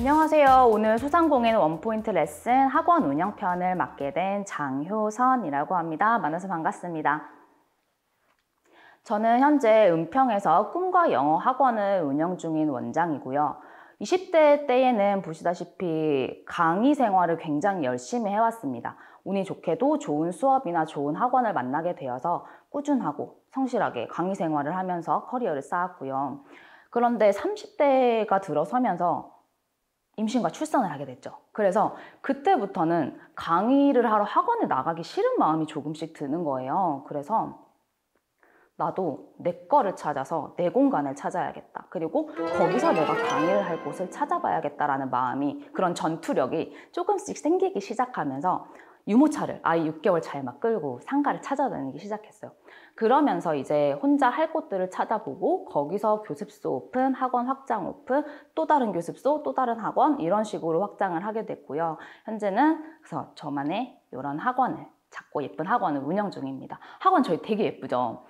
안녕하세요. 오늘 소상공인 원포인트 레슨 학원 운영편을 맡게 된 장효선이라고 합니다. 만나서 반갑습니다. 저는 현재 은평에서 꿈과 영어 학원을 운영 중인 원장이고요. 20대 때에는 보시다시피 강의 생활을 굉장히 열심히 해왔습니다. 운이 좋게도 좋은 수업이나 좋은 학원을 만나게 되어서 꾸준하고 성실하게 강의 생활을 하면서 커리어를 쌓았고요. 그런데 30대가 들어서면서 임신과 출산을 하게 됐죠. 그래서 그때부터는 강의를 하러 학원에 나가기 싫은 마음이 조금씩 드는 거예요. 그래서 나도 내 거를 찾아서 내 공간을 찾아야겠다. 그리고 거기서 내가 강의를 할 곳을 찾아봐야겠다라는 마음이, 그런 전투력이 조금씩 생기기 시작하면서 유모차를 아이 6개월 차에 막 끌고 상가를 찾아다니기 시작했어요. 그러면서 이제 혼자 할 곳들을 찾아보고 거기서 교습소 오픈, 학원 확장 오픈, 또 다른 교습소, 또 다른 학원, 이런 식으로 확장을 하게 됐고요. 현재는 그래서 저만의 이런 학원을, 작고 예쁜 학원을 운영 중입니다. 학원 저희 되게 예쁘죠?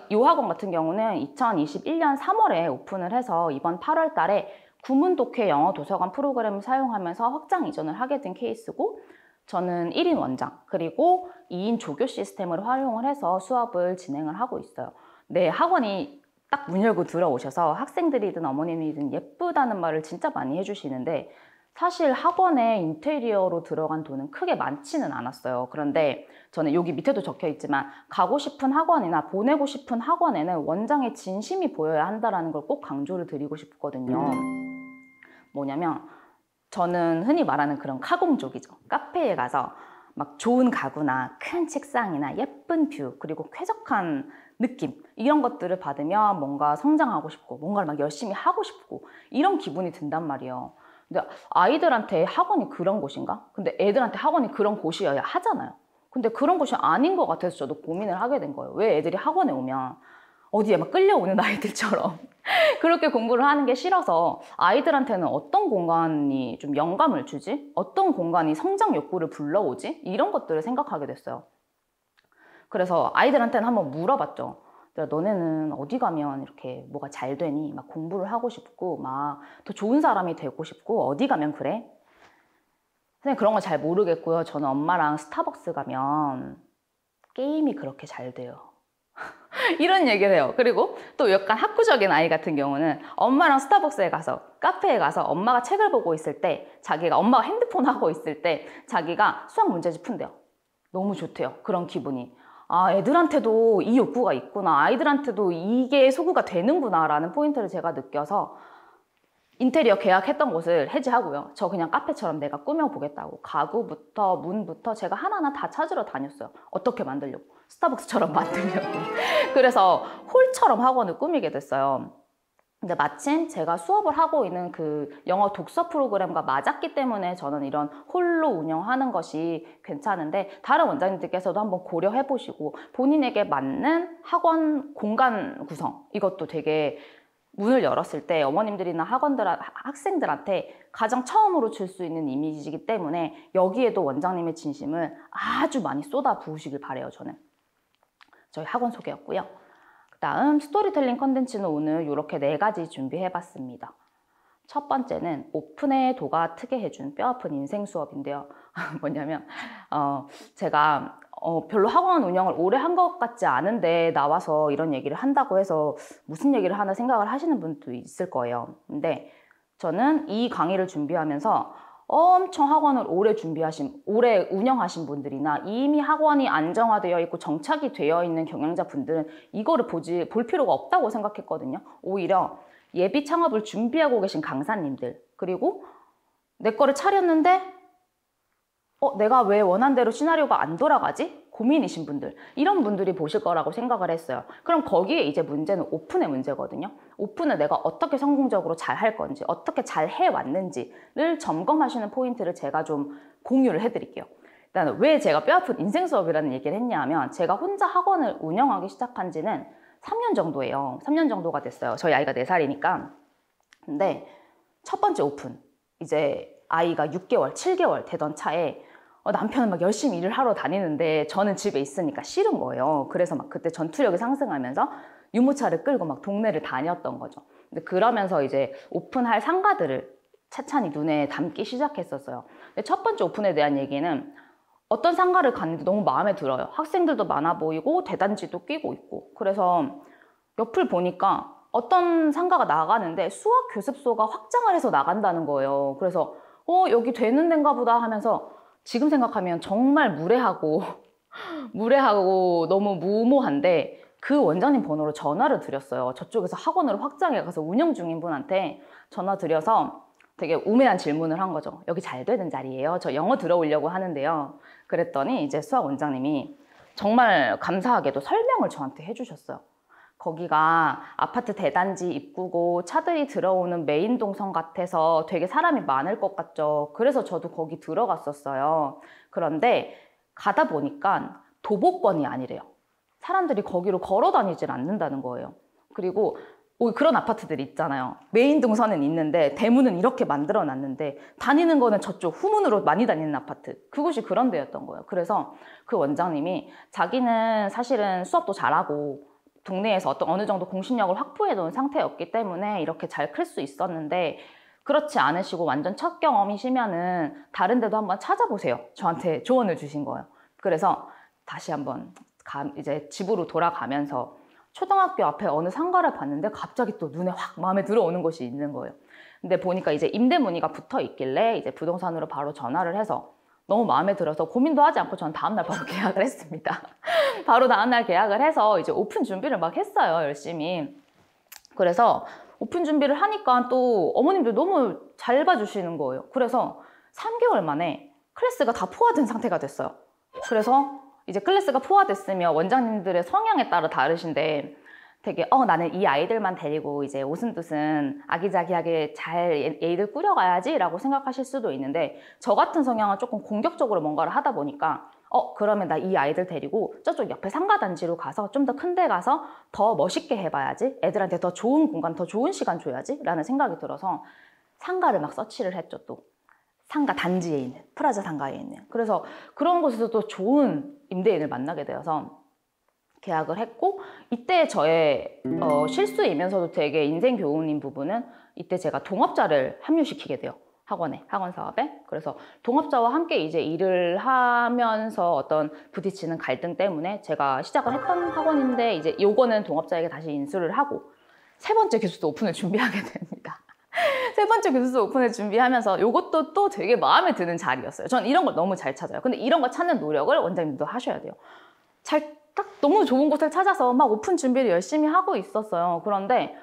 이 학원 같은 경우는 2021년 3월에 오픈을 해서 이번 8월 달에 구문독해 영어 도서관 프로그램을 사용하면서 확장 이전을 하게 된 케이스고, 저는 1인 원장 그리고 2인 조교 시스템을 활용을 해서 수업을 진행을 하고 있어요. 네, 학원이 딱 문 열고 들어오셔서 학생들이든 어머님이든 예쁘다는 말을 진짜 많이 해주시는데, 사실 학원에 인테리어로 들어간 돈은 크게 많지는 않았어요. 그런데 저는 여기 밑에도 적혀 있지만 가고 싶은 학원이나 보내고 싶은 학원에는 원장의 진심이 보여야 한다는 걸 꼭 강조를 드리고 싶거든요. 뭐냐면 저는 흔히 말하는 그런 카공족이죠. 카페에 가서 막 좋은 가구나 큰 책상이나 예쁜 뷰, 그리고 쾌적한 느낌, 이런 것들을 받으면 뭔가 성장하고 싶고 뭔가를 막 열심히 하고 싶고 이런 기분이 든단 말이에요. 근데 아이들한테 학원이 그런 곳인가? 근데 애들한테 학원이 그런 곳이어야 하잖아요. 근데 그런 곳이 아닌 것 같아서 저도 고민을 하게 된 거예요. 왜 애들이 학원에 오면 어디에 막 끌려오는 아이들처럼 그렇게 공부를 하는 게 싫어서, 아이들한테는 어떤 공간이 좀 영감을 주지? 어떤 공간이 성장 욕구를 불러오지? 이런 것들을 생각하게 됐어요. 그래서 아이들한테는 한번 물어봤죠. 너네는 어디 가면 이렇게 뭐가 잘 되니? 막 공부를 하고 싶고 막 더 좋은 사람이 되고 싶고 어디 가면 그래? 선생님 그런 거 잘 모르겠고요. 저는 엄마랑 스타벅스 가면 게임이 그렇게 잘 돼요. 이런 얘기를 해요. 그리고 또 약간 학구적인 아이 같은 경우는 엄마랑 스타벅스에 가서, 카페에 가서 엄마가 책을 보고 있을 때, 엄마가 핸드폰 하고 있을 때 자기가 수학 문제집 푼대요. 너무 좋대요. 그런 기분이. 아, 애들한테도 이 욕구가 있구나. 아이들한테도 이게 소구가 되는구나 라는 포인트를 제가 느껴서 인테리어 계약했던 곳을 해지하고요. 저 그냥 카페처럼 내가 꾸며보겠다고 가구부터 문부터 제가 하나하나 다 찾으러 다녔어요. 어떻게 만들려고. 스타벅스처럼 만들려고. 그래서 홀처럼 학원을 꾸미게 됐어요. 근데 마침 제가 수업을 하고 있는 그 영어 독서 프로그램과 맞았기 때문에 저는 이런 홀로 운영하는 것이 괜찮은데, 다른 원장님들께서도 한번 고려해 보시고 본인에게 맞는 학원 공간 구성, 이것도 되게 문을 열었을 때 어머님들이나 학생들한테 가장 처음으로 줄 수 있는 이미지이기 때문에 여기에도 원장님의 진심을 아주 많이 쏟아 부으시길 바래요. 저는. 저희 학원 소개였고요. 그 다음 스토리텔링 컨텐츠는 오늘 이렇게 4가지 준비해봤습니다. 첫 번째는 오픈의 도가 트게 해준 뼈아픈 인생 수업인데요. 뭐냐면 제가 별로 학원 운영을 오래 한 것 같지 않은데 나와서 이런 얘기를 한다고 해서 무슨 얘기를 하나 생각을 하시는 분도 있을 거예요. 근데 저는 이 강의를 준비하면서 엄청 학원을 오래 운영하신 분들이나 이미 학원이 안정화되어 있고 정착이 되어 있는 경영자분들은 이거를 볼 필요가 없다고 생각했거든요. 오히려 예비 창업을 준비하고 계신 강사님들, 그리고 내 거를 차렸는데 내가 왜 원한대로 시나리오가 안 돌아가지? 고민이신 분들, 이런 분들이 보실 거라고 생각을 했어요. 그럼 거기에 이제 문제는 오픈의 문제거든요. 오픈을 내가 어떻게 성공적으로 잘 할 건지, 어떻게 잘 해왔는지를 점검하시는 포인트를 제가 좀 공유를 해드릴게요. 일단 왜 제가 뼈아픈 인생 수업이라는 얘기를 했냐면, 제가 혼자 학원을 운영하기 시작한 지는 3년 정도예요. 3년 정도가 됐어요. 저희 아이가 4살이니까. 근데 첫 번째 오픈, 이제 아이가 6개월, 7개월 되던 차에 남편은 막 열심히 일을 하러 다니는데 저는 집에 있으니까 싫은 거예요. 그래서 막 그때 전투력이 상승하면서 유모차를 끌고 막 동네를 다녔던 거죠. 근데 그러면서 이제 오픈할 상가들을 차찬히 눈에 담기 시작했었어요. 근데 첫 번째 오픈에 대한 얘기는 어떤 상가를 갔는데 너무 마음에 들어요. 학생들도 많아 보이고 대단지도 끼고 있고. 그래서 옆을 보니까 어떤 상가가 나가는데 수학 교습소가 확장을 해서 나간다는 거예요. 그래서 여기 되는 데인가 보다 하면서 지금 생각하면 정말 무례하고 무례하고 너무 무모한데 그 원장님 번호로 전화를 드렸어요. 저쪽에서 학원을 확장해 가서 운영 중인 분한테 전화 드려서 되게 우매한 질문을 한 거죠. 여기 잘 되는 자리예요. 저 영어 들어오려고 하는데요. 그랬더니 이제 수학 원장님이 정말 감사하게도 설명을 저한테 해주셨어요. 거기가 아파트 대단지 입구고 차들이 들어오는 메인 동선 같아서 되게 사람이 많을 것 같죠. 그래서 저도 거기 들어갔었어요. 그런데 가다 보니까 도보권이 아니래요. 사람들이 거기로 걸어 다니질 않는다는 거예요. 그리고 그런 아파트들이 있잖아요. 메인 동선은 있는데 대문은 이렇게 만들어 놨는데 다니는 거는 저쪽 후문으로 많이 다니는 아파트. 그곳이 그런 데였던 거예요. 그래서 그 원장님이 자기는 사실은 수업도 잘하고 동네에서 어느 정도 공신력을 확보해 놓은 상태였기 때문에 이렇게 잘 클 수 있었는데 그렇지 않으시고 완전 첫 경험이시면은 다른 데도 한번 찾아보세요. 저한테 조언을 주신 거예요. 그래서 다시 한번 이제 집으로 돌아가면서 초등학교 앞에 어느 상가를 봤는데 갑자기 또 눈에 확 마음에 들어오는 곳이 있는 거예요. 근데 보니까 이제 임대 문의가 붙어 있길래 이제 부동산으로 바로 전화를 해서 너무 마음에 들어서 고민도 하지 않고 저는 다음날 바로 계약을 했습니다. 바로 다음날 계약을 해서 이제 오픈 준비를 막 했어요, 열심히. 그래서 오픈 준비를 하니까 또 어머님들 너무 잘 봐주시는 거예요. 그래서 3개월 만에 클래스가 다 포화된 상태가 됐어요. 그래서 이제 클래스가 포화됐으면 원장님들의 성향에 따라 다르신데 되게 나는 이 아이들만 데리고 이제 오순도순 아기자기하게 잘 애들 꾸려가야지 라고 생각하실 수도 있는데 저 같은 성향은 조금 공격적으로 뭔가를 하다 보니까 그러면 나 이 아이들 데리고 저쪽 옆에 상가단지로 가서 좀 더 큰 데 가서 더 멋있게 해봐야지, 애들한테 더 좋은 공간, 더 좋은 시간 줘야지 라는 생각이 들어서 상가를 막 서치를 했죠. 또 상가 단지에 있는, 프라자 상가에 있는. 그래서 그런 곳에서 또 좋은 임대인을 만나게 되어서 계약을 했고, 이때 저의 실수이면서도 되게 인생 교훈인 부분은 이때 제가 동업자를 합류시키게 돼요. 학원 사업에. 그래서 동업자와 함께 이제 일을 하면서 어떤 부딪히는 갈등 때문에 제가 시작을 했던 학원인데 이제 요거는 동업자에게 다시 인수를 하고 세 번째 교습소 오픈을 준비하게 됩니다. 세 번째 교습소 오픈을 준비하면서 요것도 또 되게 마음에 드는 자리였어요. 전 이런 걸 너무 잘 찾아요. 근데 이런 거 찾는 노력을 원장님도 하셔야 돼요. 딱 너무 좋은 곳을 찾아서 막 오픈 준비를 열심히 하고 있었어요. 그런데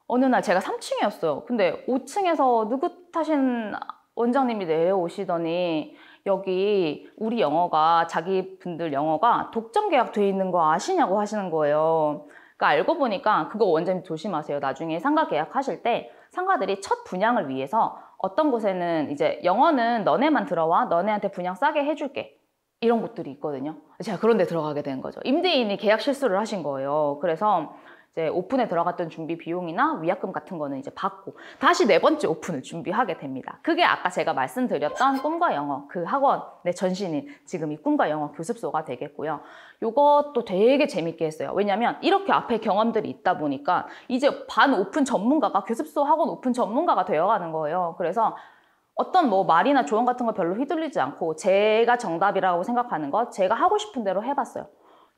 어느 날 제가 3층이었어요. 근데 5층에서 느긋하신 원장님이 내려오시더니 여기 우리 영어가, 자기 분들 영어가 독점 계약 돼 있는 거 아시냐고 하시는 거예요. 그러니까 알고 보니까 그거 원장님 조심하세요. 나중에 상가 계약하실 때 상가들이 첫 분양을 위해서 어떤 곳에는 이제 영어는 너네만 들어와, 너네한테 분양 싸게 해줄게, 이런 곳들이 있거든요. 제가 그런 데 들어가게 된 거죠. 임대인이 계약 실수를 하신 거예요. 그래서 이제 오픈에 들어갔던 준비 비용이나 위약금 같은 거는 이제 받고 다시 네 번째 오픈을 준비하게 됩니다. 그게 아까 제가 말씀드렸던 꿈과 영어, 그 학원의 전신인 지금 이 꿈과 영어 교습소가 되겠고요. 이것도 되게 재밌게 했어요. 왜냐면 이렇게 앞에 경험들이 있다 보니까 이제 반 오픈 전문가가, 교습소 학원 오픈 전문가가 되어가는 거예요. 그래서 어떤 뭐 말이나 조언 같은 거 별로 휘둘리지 않고 제가 정답이라고 생각하는 것, 제가 하고 싶은 대로 해봤어요.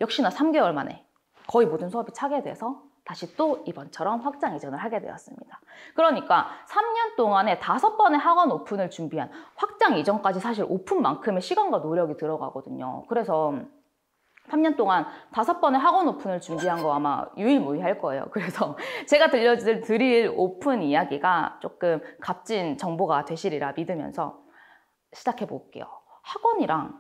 역시나 3개월 만에 거의 모든 수업이 차게 돼서 다시 또 이번처럼 확장 이전을 하게 되었습니다. 그러니까 3년 동안에 5번의 학원 오픈을 준비한, 확장 이전까지 사실 오픈만큼의 시간과 노력이 들어가거든요. 그래서 3년 동안 5번의 학원 오픈을 준비한 거 아마 유일무이할 거예요. 그래서 제가 들려드릴 오픈 이야기가 조금 값진 정보가 되시리라 믿으면서 시작해 볼게요. 학원이랑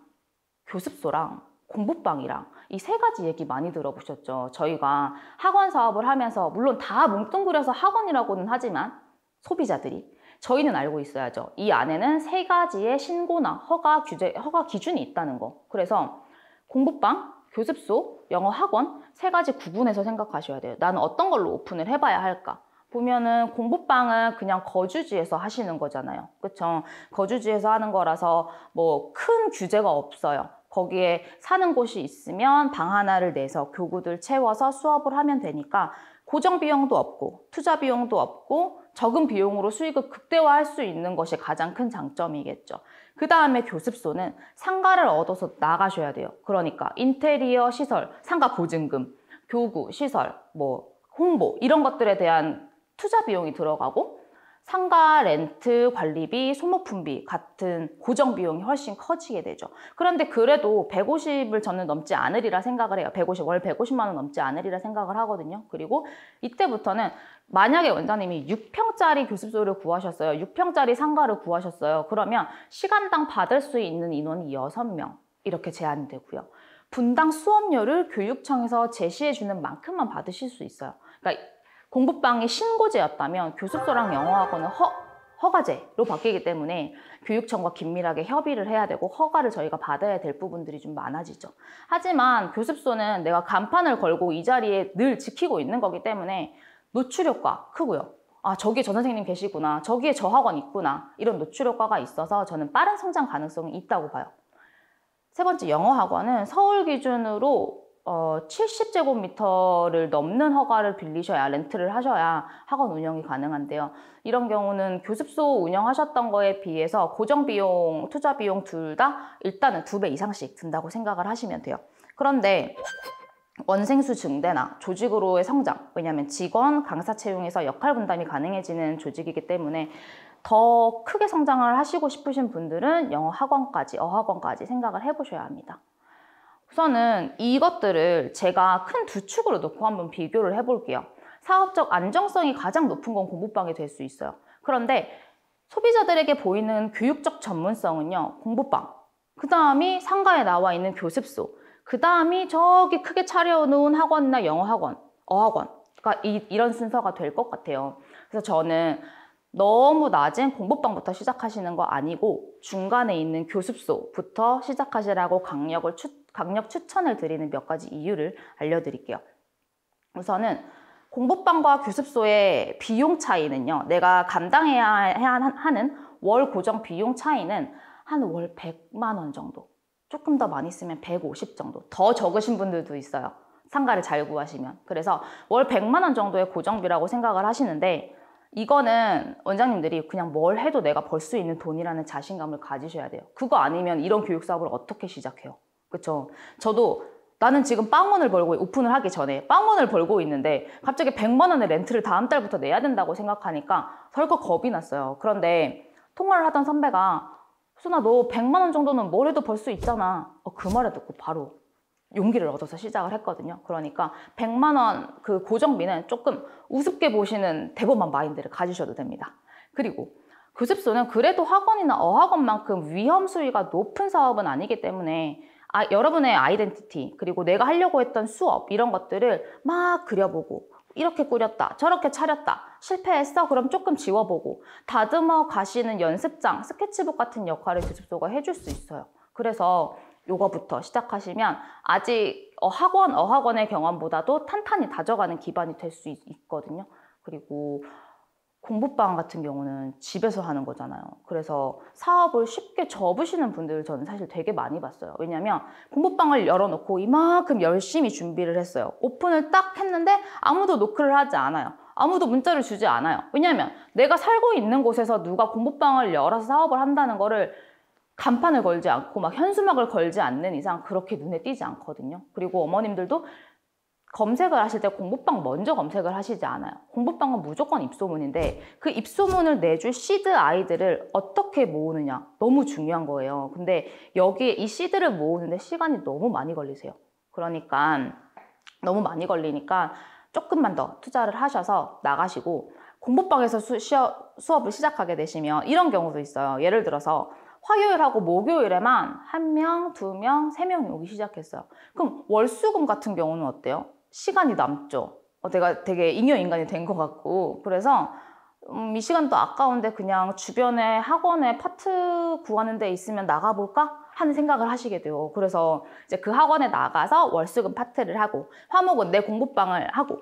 교습소랑 공부방이랑 이 세 가지 얘기 많이 들어보셨죠? 저희가 학원 사업을 하면서 물론 다 뭉뚱그려서 학원이라고는 하지만 소비자들이, 저희는 알고 있어야죠. 이 안에는 세 가지의 신고나 허가 기준이 있다는 거. 그래서 공부방, 교습소, 영어 학원 세 가지 구분해서 생각하셔야 돼요. 나는 어떤 걸로 오픈을 해봐야 할까? 보면은 공부방은 그냥 거주지에서 하시는 거잖아요. 그쵸? 거주지에서 하는 거라서 뭐 큰 규제가 없어요. 거기에 사는 곳이 있으면 방 하나를 내서 교구들 채워서 수업을 하면 되니까 고정 비용도 없고 투자 비용도 없고 적은 비용으로 수익을 극대화할 수 있는 것이 가장 큰 장점이겠죠. 그 다음에 교습소는 상가를 얻어서 나가셔야 돼요. 그러니까 인테리어 시설, 상가 보증금, 교구, 시설, 뭐 홍보 이런 것들에 대한 투자 비용이 들어가고 상가 렌트, 관리비, 소모품비 같은 고정 비용이 훨씬 커지게 되죠. 그런데 그래도 150을 저는 넘지 않으리라 생각을 해요. 월 150만 원 넘지 않으리라 생각을 하거든요. 그리고 이때부터는 만약에 원장님이 6평짜리 교습소를 구하셨어요. 6평짜리 상가를 구하셨어요. 그러면 시간당 받을 수 있는 인원이 6명 이렇게 제한이 되고요. 분당 수업료를 교육청에서 제시해주는 만큼만 받으실 수 있어요. 그러니까 공부방이 신고제였다면 교습소랑 영어학원은 허가제로 바뀌기 때문에 교육청과 긴밀하게 협의를 해야 되고 허가를 저희가 받아야 될 부분들이 좀 많아지죠. 하지만 교습소는 내가 간판을 걸고 이 자리에 늘 지키고 있는 거기 때문에 노출 효과 크고요. 아, 저기에 저 선생님 계시구나. 저기에 저 학원 있구나. 이런 노출 효과가 있어서 저는 빠른 성장 가능성이 있다고 봐요. 세 번째, 영어학원은 서울 기준으로 70제곱미터를 넘는 허가를 빌리셔야, 렌트를 하셔야 학원 운영이 가능한데요. 이런 경우는 교습소 운영하셨던 거에 비해서 고정비용, 투자비용 둘 다 일단은 2배 이상씩 든다고 생각을 하시면 돼요. 그런데 원생수 증대나 조직으로의 성장, 왜냐하면 직원, 강사 채용에서 역할 분담이 가능해지는 조직이기 때문에 더 크게 성장을 하시고 싶으신 분들은 영어 학원까지, 어학원까지 생각을 해보셔야 합니다. 우선은 이것들을 제가 큰 두 축으로 놓고 한번 비교를 해볼게요. 사업적 안정성이 가장 높은 건 공부방이 될 수 있어요. 그런데 소비자들에게 보이는 교육적 전문성은요, 공부방, 그 다음이 상가에 나와 있는 교습소, 그 다음이 저기 크게 차려놓은 학원이나 영어학원, 어학원가 이런 순서가 될 것 같아요. 그래서 저는 너무 낮은 공부방부터 시작하시는 거 아니고 중간에 있는 교습소부터 시작하시라고 강력 추천을 드리는 몇 가지 이유를 알려드릴게요. 우선은 공부방과 교습소의 비용 차이는요, 내가 감당해야 하는 월 고정 비용 차이는 한 월 100만 원 정도, 조금 더 많이 쓰면 150 정도, 더 적으신 분들도 있어요. 상가를 잘 구하시면. 그래서 월 100만 원 정도의 고정비라고 생각을 하시는데, 이거는 원장님들이 그냥 뭘 해도 내가 벌 수 있는 돈이라는 자신감을 가지셔야 돼요. 그거 아니면 이런 교육 사업을 어떻게 시작해요? 그쵸? 저도 나는 지금 빵원을 벌고, 오픈을 하기 전에 빵원을 벌고 있는데 갑자기 100만 원의 렌트를 다음 달부터 내야 된다고 생각하니까 덜컥 겁이 났어요. 그런데 통화를 하던 선배가 수나 너 100만 원 정도는 뭘 해도 벌 수 있잖아. 그 말을 듣고 바로 용기를 얻어서 시작을 했거든요. 그러니까 100만 원 그 고정비는 조금 우습게 보시는 대범한 마인드를 가지셔도 됩니다. 그리고 교습소는 그래도 학원이나 어학원만큼 위험 수위가 높은 사업은 아니기 때문에 여러분의 아이덴티티, 그리고 내가 하려고 했던 수업 이런 것들을 막 그려보고, 이렇게 꾸렸다, 저렇게 차렸다, 실패했어? 그럼 조금 지워보고, 다듬어 가시는 연습장, 스케치북 같은 역할을 교습소가 해줄 수 있어요. 그래서 요거부터 시작하시면 아직 어학원의 경험보다도 탄탄히 다져가는 기반이 될 수 있거든요. 그리고 공부방 같은 경우는 집에서 하는 거잖아요. 그래서 사업을 쉽게 접으시는 분들을 저는 사실 되게 많이 봤어요. 왜냐면 공부방을 열어놓고 이만큼 열심히 준비를 했어요. 오픈을 딱 했는데 아무도 노크를 하지 않아요. 아무도 문자를 주지 않아요. 왜냐면 내가 살고 있는 곳에서 누가 공부방을 열어서 사업을 한다는 거를 간판을 걸지 않고 막 현수막을 걸지 않는 이상 그렇게 눈에 띄지 않거든요. 그리고 어머님들도 검색을 하실 때 공부방 먼저 검색을 하시지 않아요. 공부방은 무조건 입소문인데 그 입소문을 내줄 시드 아이들을 어떻게 모으느냐, 너무 중요한 거예요. 근데 여기에 이 시드를 모으는데 시간이 너무 많이 걸리세요. 그러니까 너무 많이 걸리니까 조금만 더 투자를 하셔서 나가시고, 공부방에서 수업을 시작하게 되시면 이런 경우도 있어요. 예를 들어서 화요일하고 목요일에만 1명, 2명, 3명이 오기 시작했어요. 그럼 월수금 같은 경우는 어때요? 시간이 남죠. 내가 되게 잉여인간이 된 것 같고. 그래서 이 시간도 아까운데 그냥 주변에 학원에 파트 구하는 데 있으면 나가볼까? 하는 생각을 하시게 돼요. 그래서 이제 그 학원에 나가서 월수금 파트를 하고, 화목은 내 공부방을 하고,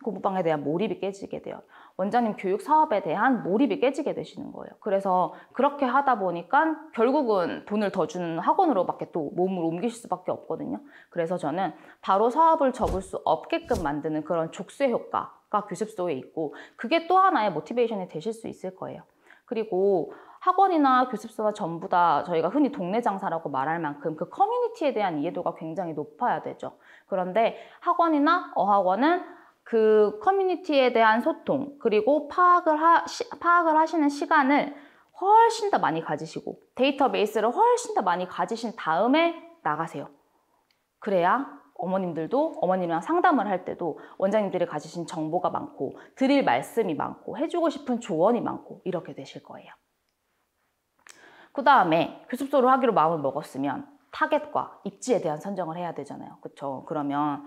공부방에 대한 몰입이 깨지게 돼요. 원장님 교육 사업에 대한 몰입이 깨지게 되시는 거예요. 그래서 그렇게 하다 보니까 결국은 돈을 더 주는 학원으로밖에 또 몸을 옮기실 수밖에 없거든요. 그래서 저는 바로 사업을 접을 수 없게끔 만드는 그런 족쇄 효과, 가 교습소에 있고 그게 또 하나의 모티베이션이 되실 수 있을 거예요. 그리고 학원이나 교습소가 전부 다 저희가 흔히 동네 장사라고 말할 만큼 그 커뮤니티에 대한 이해도가 굉장히 높아야 되죠. 그런데 학원이나 어학원은 그 커뮤니티에 대한 소통 그리고 파악을 하시는 시간을 훨씬 더 많이 가지시고 데이터베이스를 훨씬 더 많이 가지신 다음에 나가세요. 그래야 어머님이랑 상담을 할 때도 원장님들이 가지신 정보가 많고 드릴 말씀이 많고 해주고 싶은 조언이 많고 이렇게 되실 거예요. 그 다음에 교습소를 하기로 마음을 먹었으면 타겟과 입지에 대한 선정을 해야 되잖아요. 그쵸? 그러면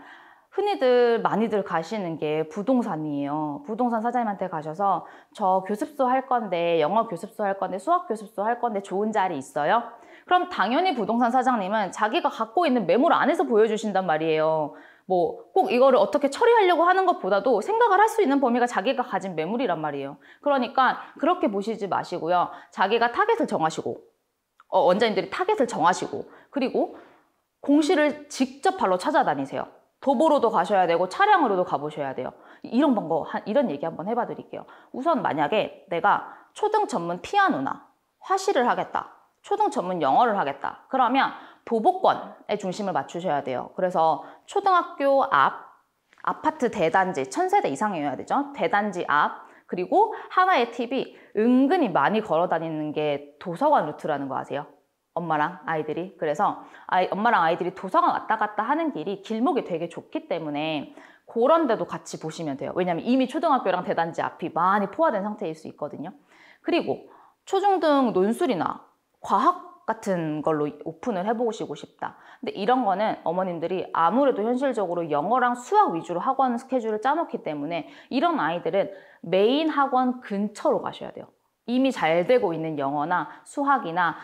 흔히들 많이들 가시는 게 부동산이에요. 부동산 사장님한테 가셔서 저 교습소 할 건데 영어 교습소 할 건데 수학 교습소 할 건데 좋은 자리 있어요? 그럼 당연히 부동산 사장님은 자기가 갖고 있는 매물 안에서 보여주신단 말이에요. 뭐 꼭 이거를 어떻게 처리하려고 하는 것보다도 생각을 할 수 있는 범위가 자기가 가진 매물이란 말이에요. 그러니까 그렇게 보시지 마시고요. 자기가 타겟을 정하시고 원장님들이 타겟을 정하시고 그리고 공시를 직접 발로 찾아다니세요. 도보로도 가셔야 되고 차량으로도 가보셔야 돼요. 이런 얘기 한번 해봐 드릴게요. 우선 만약에 내가 초등 전문 피아노나 화실을 하겠다. 초등 전문 영어를 하겠다. 그러면 도보권에 중심을 맞추셔야 돼요. 그래서 초등학교 앞, 아파트 대단지, 1000세대 이상이어야 되죠. 대단지 앞, 그리고 하나의 팁이 은근히 많이 걸어 다니는 게 도서관 루트라는 거 아세요? 엄마랑 아이들이. 그래서 엄마랑 아이들이 도서관 왔다 갔다 하는 길이 길목이 되게 좋기 때문에 그런 데도 같이 보시면 돼요. 왜냐하면 이미 초등학교랑 대단지 앞이 많이 포화된 상태일 수 있거든요. 그리고 초중등 논술이나 과학 같은 걸로 오픈을 해보시고 싶다. 근데 이런 거는 어머님들이 아무래도 현실적으로 영어랑 수학 위주로 학원 스케줄을 짜놓기 때문에 이런 아이들은 메인 학원 근처로 가셔야 돼요. 이미 잘 되고 있는 영어나 수학이나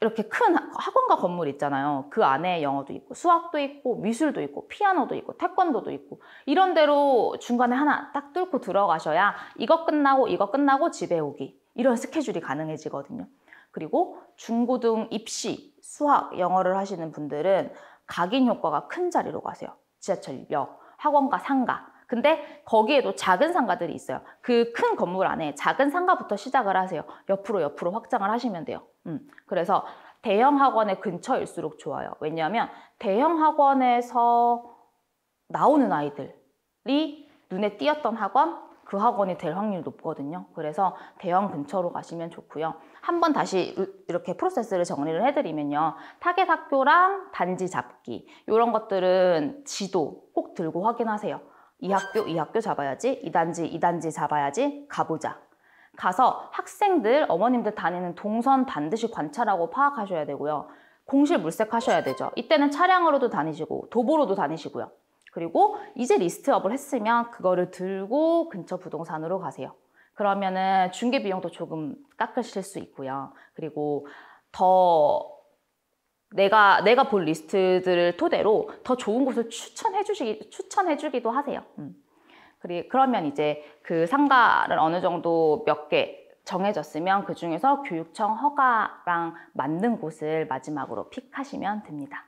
이렇게 큰 학원과 건물 있잖아요. 그 안에 영어도 있고 수학도 있고 미술도 있고 피아노도 있고 태권도도 있고 이런 데로 중간에 하나 딱 뚫고 들어가셔야 이거 끝나고 집에 오기 이런 스케줄이 가능해지거든요. 그리고 중고등 입시, 수학, 영어를 하시는 분들은 각인 효과가 큰 자리로 가세요. 지하철역, 학원가, 상가. 근데 거기에도 작은 상가들이 있어요. 그 큰 건물 안에 작은 상가부터 시작을 하세요. 옆으로 확장을 하시면 돼요. 그래서 대형 학원의 근처일수록 좋아요. 왜냐하면 대형 학원에서 나오는 아이들이 눈에 띄었던 학원, 그 학원이 될 확률이 높거든요. 그래서 대형 근처로 가시면 좋고요. 한번 다시 이렇게 프로세스를 정리를 해드리면요. 타겟 학교랑 단지 잡기 이런 것들은 지도 꼭 들고 확인하세요. 이 학교 잡아야지, 이 단지 잡아야지, 가보자. 가서 학생들, 어머님들 다니는 동선 반드시 관찰하고 파악하셔야 되고요. 공실 물색하셔야 되죠. 이때는 차량으로도 다니시고 도보로도 다니시고요. 그리고 이제 리스트업을 했으면 그거를 들고 근처 부동산으로 가세요. 그러면은 중개 비용도 조금 깎으실 수 있고요. 그리고 더 내가 볼 리스트들을 토대로 더 좋은 곳을 추천해주기도 하세요. 그러면 이제 그 상가를 어느 정도 몇 개 정해졌으면 그 중에서 교육청 허가랑 맞는 곳을 마지막으로 픽하시면 됩니다.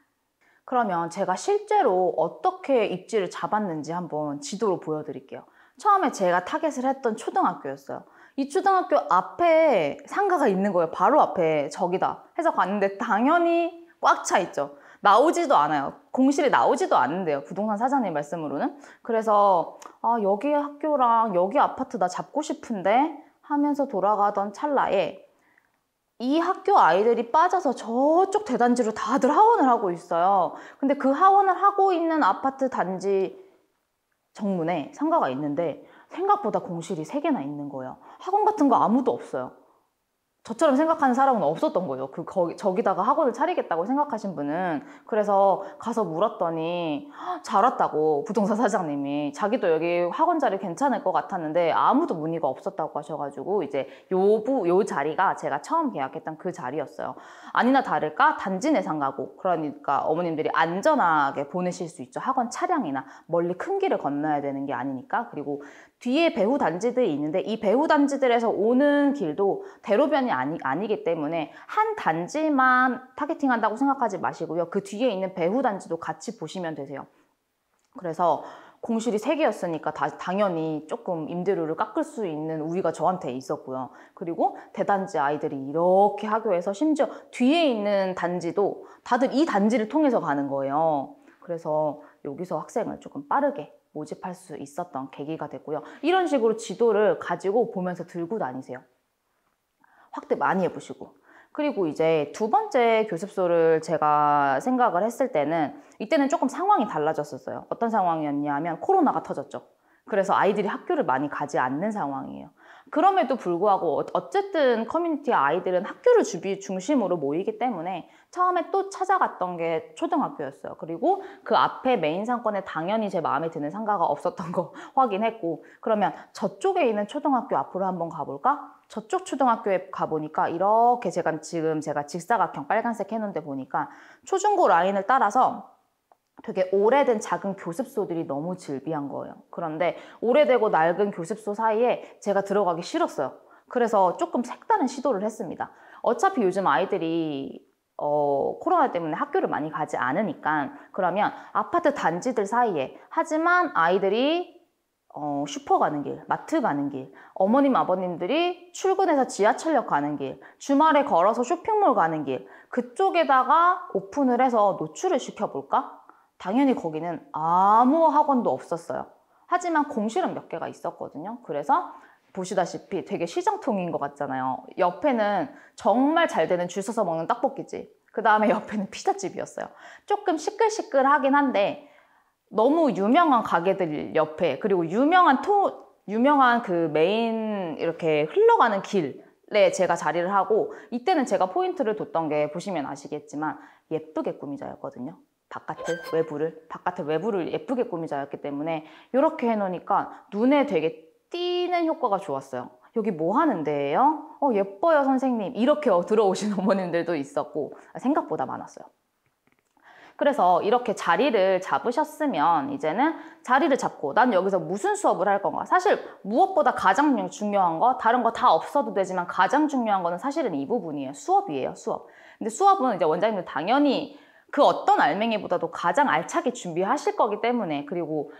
그러면 제가 실제로 어떻게 입지를 잡았는지 한번 지도로 보여드릴게요. 처음에 제가 타겟을 했던 초등학교였어요. 이 초등학교 앞에 상가가 있는 거예요. 바로 앞에 저기다 해서 갔는데 당연히 꽉 차 있죠. 나오지도 않아요. 공실이 나오지도 않는데요. 부동산 사장님 말씀으로는. 그래서 여기 학교랑 여기 아파트 나 잡고 싶은데 하면서 돌아가던 찰나에 이 학교 아이들이 빠져서 저쪽 대단지로 다들 하원을 하고 있어요. 근데 그 하원을 하고 있는 아파트 단지 정문에 상가가 있는데 생각보다 공실이 3개나 있는 거예요. 학원 같은 거 아무도 없어요. 저처럼 생각하는 사람은 없었던 거예요. 저기다가 학원을 차리겠다고 생각하신 분은. 그래서 가서 물었더니 잘 왔다고 부동산 사장님이 자기도 여기 학원 자리 괜찮을 것 같았는데 아무도 문의가 없었다고 하셔가지고 이제 요 자리가 제가 처음 계약했던 그 자리였어요. 아니나 다를까 단지 내 상가고 그러니까 어머님들이 안전하게 보내실 수 있죠. 학원 차량이나 멀리 큰 길을 건너야 되는 게 아니니까. 그리고 뒤에 배후 단지들이 있는데 이 배후 단지들에서 오는 길도 대로변이 아니기 때문에 한 단지만 타겟팅한다고 생각하지 마시고요. 그 뒤에 있는 배후 단지도 같이 보시면 되세요. 그래서 공실이 3개였으니까 당연히 조금 임대료를 깎을 수 있는 우위가 저한테 있었고요. 그리고 대단지 아이들이 이렇게 학교에서 심지어 뒤에 있는 단지도 다들 이 단지를 통해서 가는 거예요. 그래서 여기서 학생을 조금 빠르게 모집할 수 있었던 계기가 됐고요. 이런 식으로 지도를 가지고 보면서 들고 다니세요. 확대 많이 해보시고. 그리고 이제 2번째 교습소를 제가 생각을 했을 때는 이때는 조금 상황이 달라졌었어요. 어떤 상황이었냐면 코로나가 터졌죠. 그래서 아이들이 학교를 많이 가지 않는 상황이에요. 그럼에도 불구하고 어쨌든 커뮤니티 아이들은 학교를 중심으로 모이기 때문에 처음에 또 찾아갔던 게 초등학교였어요. 그리고 그 앞에 메인 상권에 당연히 제 마음에 드는 상가가 없었던 거 확인했고, 그러면 저쪽에 있는 초등학교 앞으로 한번 가볼까? 저쪽 초등학교에 가보니까 이렇게 제가 직사각형 빨간색 해놓은 데 보니까 초중고 라인을 따라서 되게 오래된 작은 교습소들이 너무 즐비한 거예요. 그런데 오래되고 낡은 교습소 사이에 제가 들어가기 싫었어요. 그래서 조금 색다른 시도를 했습니다. 어차피 요즘 아이들이 코로나 때문에 학교를 많이 가지 않으니까 그러면 아파트 단지들 사이에, 하지만 아이들이 슈퍼 가는 길, 마트 가는 길, 어머님 아버님들이 출근해서 지하철역 가는 길, 주말에 걸어서 쇼핑몰 가는 길, 그쪽에다가 오픈을 해서 노출을 시켜볼까? 당연히 거기는 아무 학원도 없었어요. 하지만 공실은 몇 개가 있었거든요. 그래서 보시다시피 되게 시장통인 것 같잖아요. 옆에는 정말 잘 되는 줄 서서 먹는 떡볶이집, 그 다음에 옆에는 피자집이었어요. 조금 시끌시끌하긴 한데 너무 유명한 가게들 옆에, 그리고 유명한 그 메인 이렇게 흘러가는 길에 제가 자리를 하고, 이때는 제가 포인트를 뒀던 게 보시면 아시겠지만 예쁘게 꾸미자였거든요. 바깥을 외부를 예쁘게 꾸미자였기 때문에 이렇게 해놓으니까 눈에 되게 띄는 효과가 좋았어요. 여기 뭐 하는 데예요? 예뻐요 선생님. 이렇게 들어오신 어머님들도 있었고 생각보다 많았어요. 그래서 이렇게 자리를 잡으셨으면 이제는 자리를 잡고 난 여기서 무슨 수업을 할 건가. 사실 무엇보다 가장 중요한 거, 다른 거 다 없어도 되지만 가장 중요한 거는 사실은 이 부분이에요. 수업이에요, 수업. 근데 수업은 이제 원장님들 당연히 그 어떤 알맹이보다도 가장 알차게 준비하실 거기 때문에, 그리고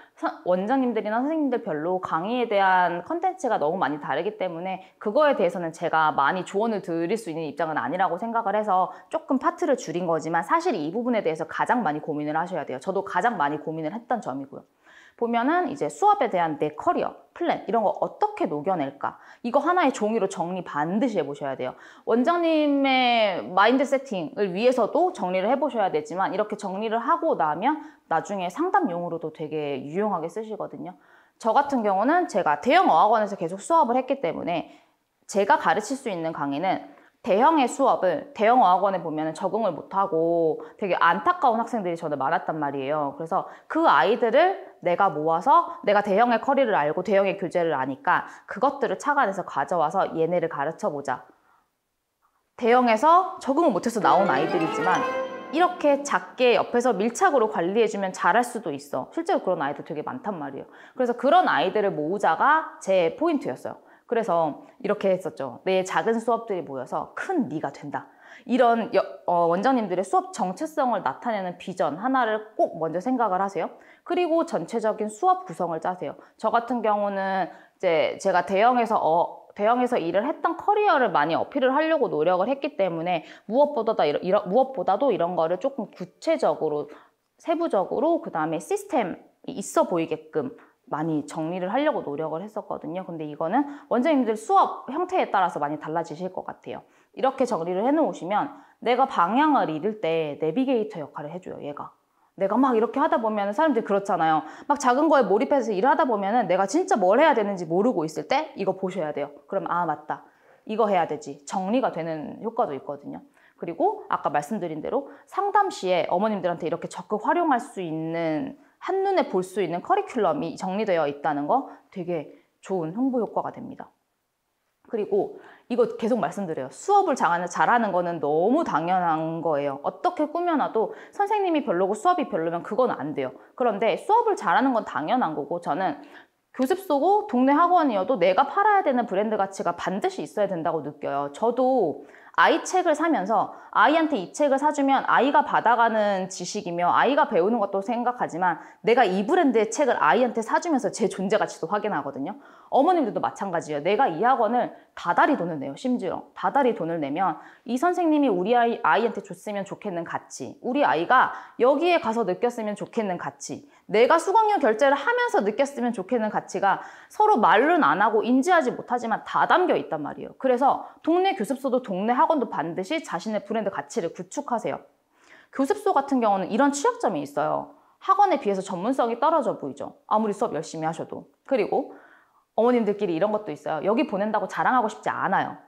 원장님들이나 선생님들 별로 강의에 대한 컨텐츠가 너무 많이 다르기 때문에 그거에 대해서는 제가 많이 조언을 드릴 수 있는 입장은 아니라고 생각을 해서 조금 파트를 줄인 거지만, 사실 이 부분에 대해서 가장 많이 고민을 하셔야 돼요. 저도 가장 많이 고민을 했던 점이고요. 보면은 이제 수업에 대한 내 커리어, 플랜 이런 거 어떻게 녹여낼까? 이거 하나의 종이로 정리 반드시 해보셔야 돼요. 원장님의 마인드 세팅을 위해서도 정리를 해보셔야 되지만, 이렇게 정리를 하고 나면 나중에 상담용으로도 되게 유용하게 쓰시거든요. 저 같은 경우는 제가 대형 어학원에서 계속 수업을 했기 때문에 제가 가르칠 수 있는 강의는 대형의 수업을 대형 어학원에 보면 적응을 못하고 되게 안타까운 학생들이 저는 많았단 말이에요. 그래서 그 아이들을 내가 모아서, 내가 대형의 커리를 알고 대형의 교재를 아니까 그것들을 착안해서 가져와서 얘네를 가르쳐보자. 대형에서 적응을 못해서 나온 아이들이지만 이렇게 작게 옆에서 밀착으로 관리해주면 잘할 수도 있어. 실제로 그런 아이들 되게 많단 말이에요. 그래서 그런 아이들을 모으자가 제 포인트였어요. 그래서 이렇게 했었죠. 내 작은 수업들이 모여서 큰 네가 된다. 이런 원장님들의 수업 정체성을 나타내는 비전 하나를 꼭 먼저 생각을 하세요. 그리고 전체적인 수업 구성을 짜세요. 저 같은 경우는 이제 제가 대형에서 일을 했던 커리어를 많이 어필을 하려고 노력을 했기 때문에 무엇보다도 이런 거를 조금 구체적으로, 세부적으로, 그 다음에 시스템이 있어 보이게끔 많이 정리를 하려고 노력을 했었거든요. 근데 이거는 원장님들 수업 형태에 따라서 많이 달라지실 것 같아요. 이렇게 정리를 해놓으시면 내가 방향을 잃을 때 내비게이터 역할을 해줘요, 얘가. 내가 막 이렇게 하다 보면 사람들이 그렇잖아요. 막 작은 거에 몰입해서 일을 하다 보면은 내가 진짜 뭘 해야 되는지 모르고 있을 때 이거 보셔야 돼요. 그러면 아, 맞다. 이거 해야 되지. 정리가 되는 효과도 있거든요. 그리고 아까 말씀드린 대로 상담 시에 어머님들한테 이렇게 적극 활용할 수 있는, 한눈에 볼 수 있는 커리큘럼이 정리되어 있다는 거 되게 좋은 홍보 효과가 됩니다. 그리고 이거 계속 말씀드려요. 수업을 잘하는 거는 너무 당연한 거예요. 어떻게 꾸며놔도 선생님이 별로고 수업이 별로면 그건 안 돼요. 그런데 수업을 잘하는 건 당연한 거고, 저는 교습소고 동네 학원이어도 내가 팔아야 되는 브랜드 가치가 반드시 있어야 된다고 느껴요. 저도 아이 책을 사면서 아이한테 이 책을 사주면 아이가 받아가는 지식이며 아이가 배우는 것도 생각하지만 내가 이 브랜드의 책을 아이한테 사주면서 제 존재 가치도 확인하거든요. 어머님들도 마찬가지예요. 내가 이 학원을 다달이 돈을 내요. 심지어 다달이 돈을 내면 이 선생님이 우리 아이한테 줬으면 좋겠는 가치, 우리 아이가 여기에 가서 느꼈으면 좋겠는 가치, 내가 수강료 결제를 하면서 느꼈으면 좋겠는 가치가 서로 말로는 안 하고 인지하지 못하지만 다 담겨 있단 말이에요. 그래서 동네 교습소도 동네 학원도 반드시 자신의 브랜드 가치를 구축하세요. 교습소 같은 경우는 이런 취약점이 있어요. 학원에 비해서 전문성이 떨어져 보이죠. 아무리 수업 열심히 하셔도. 그리고 어머님들끼리 이런 것도 있어요. 여기 보낸다고 자랑하고 싶지 않아요.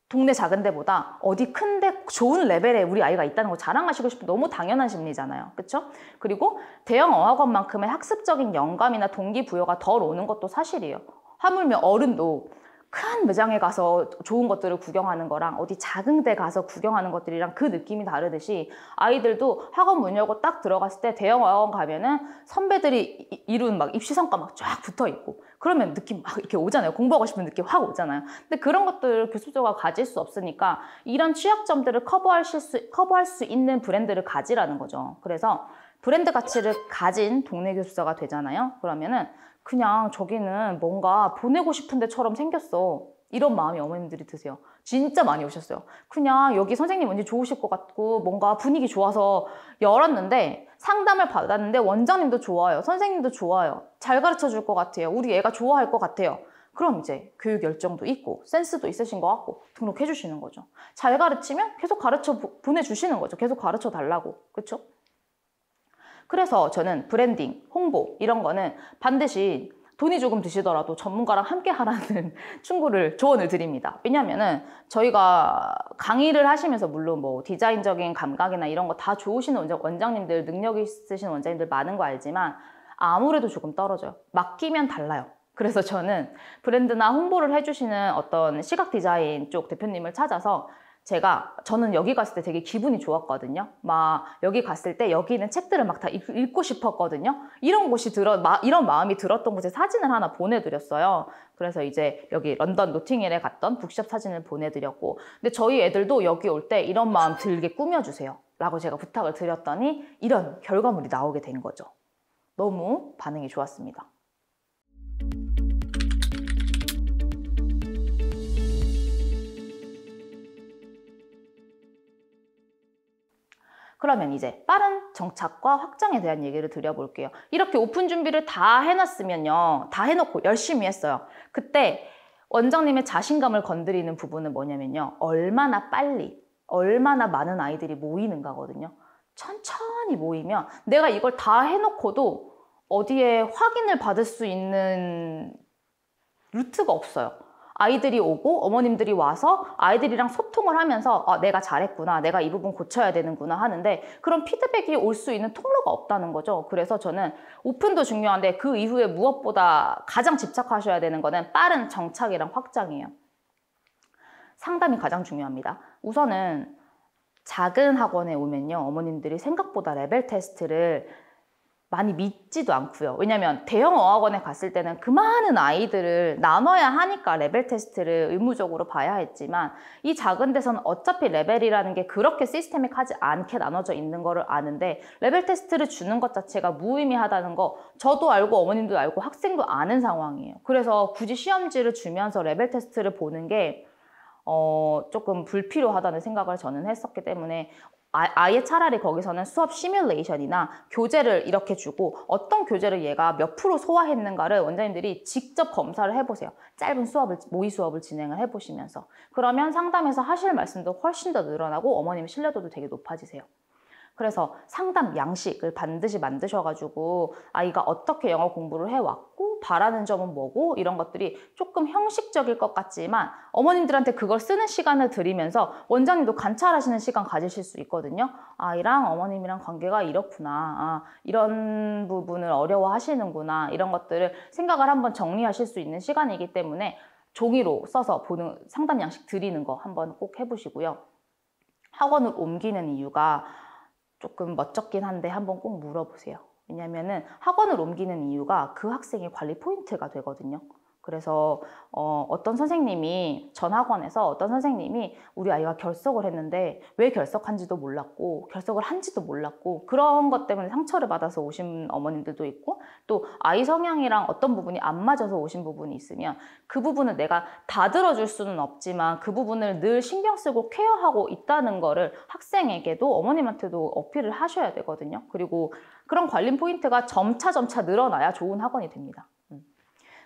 동네 작은 데보다 어디 큰데 좋은 레벨에 우리 아이가 있다는 거 자랑하시고 싶은 너무 당연한 심리잖아요. 그렇죠? 그리고 대형 어학원만큼의 학습적인 영감이나 동기부여가 덜 오는 것도 사실이에요. 하물며 어른도 큰 매장에 가서 좋은 것들을 구경하는 거랑 어디 작은 데 가서 구경하는 것들이랑 그 느낌이 다르듯이 아이들도 학원 문 열고 딱 들어갔을 때 대형 학원 가면은 선배들이 이룬 막 입시 성과 막 쫙 붙어 있고 그러면 느낌 막 이렇게 오잖아요. 공부하고 싶은 느낌 확 오잖아요. 근데 그런 것들을 교습소가 가질 수 없으니까 이런 취약점들을 커버할 수 있는 브랜드를 가지라는 거죠. 그래서 브랜드 가치를 가진 동네 교습소가 되잖아요. 그러면은 그냥 저기는 뭔가 보내고 싶은 데처럼 생겼어. 이런 마음이 어머님들이 드세요. 진짜 많이 오셨어요. 그냥 여기 선생님 왠지 좋으실 것 같고 뭔가 분위기 좋아서 열었는데 상담을 받았는데 원장님도 좋아요. 선생님도 좋아요. 잘 가르쳐 줄 것 같아요. 우리 애가 좋아할 것 같아요. 그럼 이제 교육 열정도 있고 센스도 있으신 것 같고 등록해 주시는 거죠. 잘 가르치면 계속 가르쳐 보내주시는 거죠. 계속 가르쳐 달라고. 그렇죠? 그래서 저는 브랜딩, 홍보 이런 거는 반드시 돈이 조금 드시더라도 전문가랑 함께 하라는 충고를, 조언을 드립니다. 왜냐면은 저희가 강의를 하시면서 물론 뭐 디자인적인 감각이나 이런 거 다 좋으신 원장님들, 능력 있으신 원장님들 많은 거 알지만 아무래도 조금 떨어져요. 맡기면 달라요. 그래서 저는 브랜드나 홍보를 해주시는 어떤 시각 디자인 쪽 대표님을 찾아서 저는 여기 갔을 때 되게 기분이 좋았거든요. 막 여기 갔을 때 여기 있는 책들을 막 다 읽고 싶었거든요. 이런 마음이 들었던 곳에 사진을 하나 보내드렸어요. 그래서 이제 여기 런던 노팅힐에 갔던 북숍 사진을 보내드렸고, 근데 저희 애들도 여기 올 때 이런 마음 들게 꾸며주세요 라고 제가 부탁을 드렸더니 이런 결과물이 나오게 된 거죠. 너무 반응이 좋았습니다. 그러면 이제 빠른 정착과 확장에 대한 얘기를 드려볼게요. 이렇게 오픈 준비를 다 해놨으면요. 다 해놓고 열심히 했어요. 그때 원장님의 자신감을 건드리는 부분은 뭐냐면요. 얼마나 빨리, 얼마나 많은 아이들이 모이는가거든요. 천천히 모이면 내가 이걸 다 해놓고도 어디에 확인을 받을 수 있는 루트가 없어요. 아이들이 오고 어머님들이 와서 아이들이랑 소통을 하면서 내가 잘했구나, 내가 이 부분 고쳐야 되는구나 하는데 그런 피드백이 올 수 있는 통로가 없다는 거죠. 그래서 저는 오픈도 중요한데 그 이후에 무엇보다 가장 집착하셔야 되는 거는 빠른 정착이랑 확장이에요. 상담이 가장 중요합니다. 우선은 작은 학원에 오면요. 어머님들이 생각보다 레벨 테스트를 많이 믿지도 않고요. 왜냐면 대형 어학원에 갔을 때는 그 많은 아이들을 나눠야 하니까 레벨 테스트를 의무적으로 봐야 했지만 이 작은 데서는 어차피 레벨이라는 게 그렇게 시스테믹하지 않게 나눠져 있는 거를 아는데 레벨 테스트를 주는 것 자체가 무의미하다는 거 저도 알고 어머님도 알고 학생도 아는 상황이에요. 그래서 굳이 시험지를 주면서 레벨 테스트를 보는 게 조금 불필요하다는 생각을 저는 했었기 때문에 아예 차라리 거기서는 수업 시뮬레이션이나 교재를 이렇게 주고 어떤 교재를 얘가 몇 프로 소화했는가를 원장님들이 직접 검사를 해보세요. 짧은 모의 수업을 진행을 해보시면서. 그러면 상담에서 하실 말씀도 훨씬 더 늘어나고 어머님의 신뢰도도 되게 높아지세요. 그래서 상담 양식을 반드시 만드셔가지고 아이가 어떻게 영어 공부를 해왔고 바라는 점은 뭐고 이런 것들이 조금 형식적일 것 같지만 어머님들한테 그걸 쓰는 시간을 드리면서 원장님도 관찰하시는 시간 가지실 수 있거든요. 아이랑 어머님이랑 관계가 이렇구나. 이런 부분을 어려워하시는구나. 이런 것들을 생각을 한번 정리하실 수 있는 시간이기 때문에 종이로 써서 보는 상담 양식 드리는 거 한번 꼭 해보시고요. 학원을 옮기는 이유가 조금 멋쩍긴 한데 한번 꼭 물어보세요. 왜냐면은 학원을 옮기는 이유가 그 학생의 관리 포인트가 되거든요. 그래서 어떤 선생님이 전 학원에서 어떤 선생님이 우리 아이가 결석을 했는데 왜 결석한지도 몰랐고 결석을 한지도 몰랐고 그런 것 때문에 상처를 받아서 오신 어머님들도 있고 또 아이 성향이랑 어떤 부분이 안 맞아서 오신 부분이 있으면 그 부분을 내가 다 들어줄 수는 없지만 그 부분을 늘 신경 쓰고 케어하고 있다는 거를 학생에게도 어머님한테도 어필을 하셔야 되거든요. 그리고 그런 관리 포인트가 점차 늘어나야 좋은 학원이 됩니다.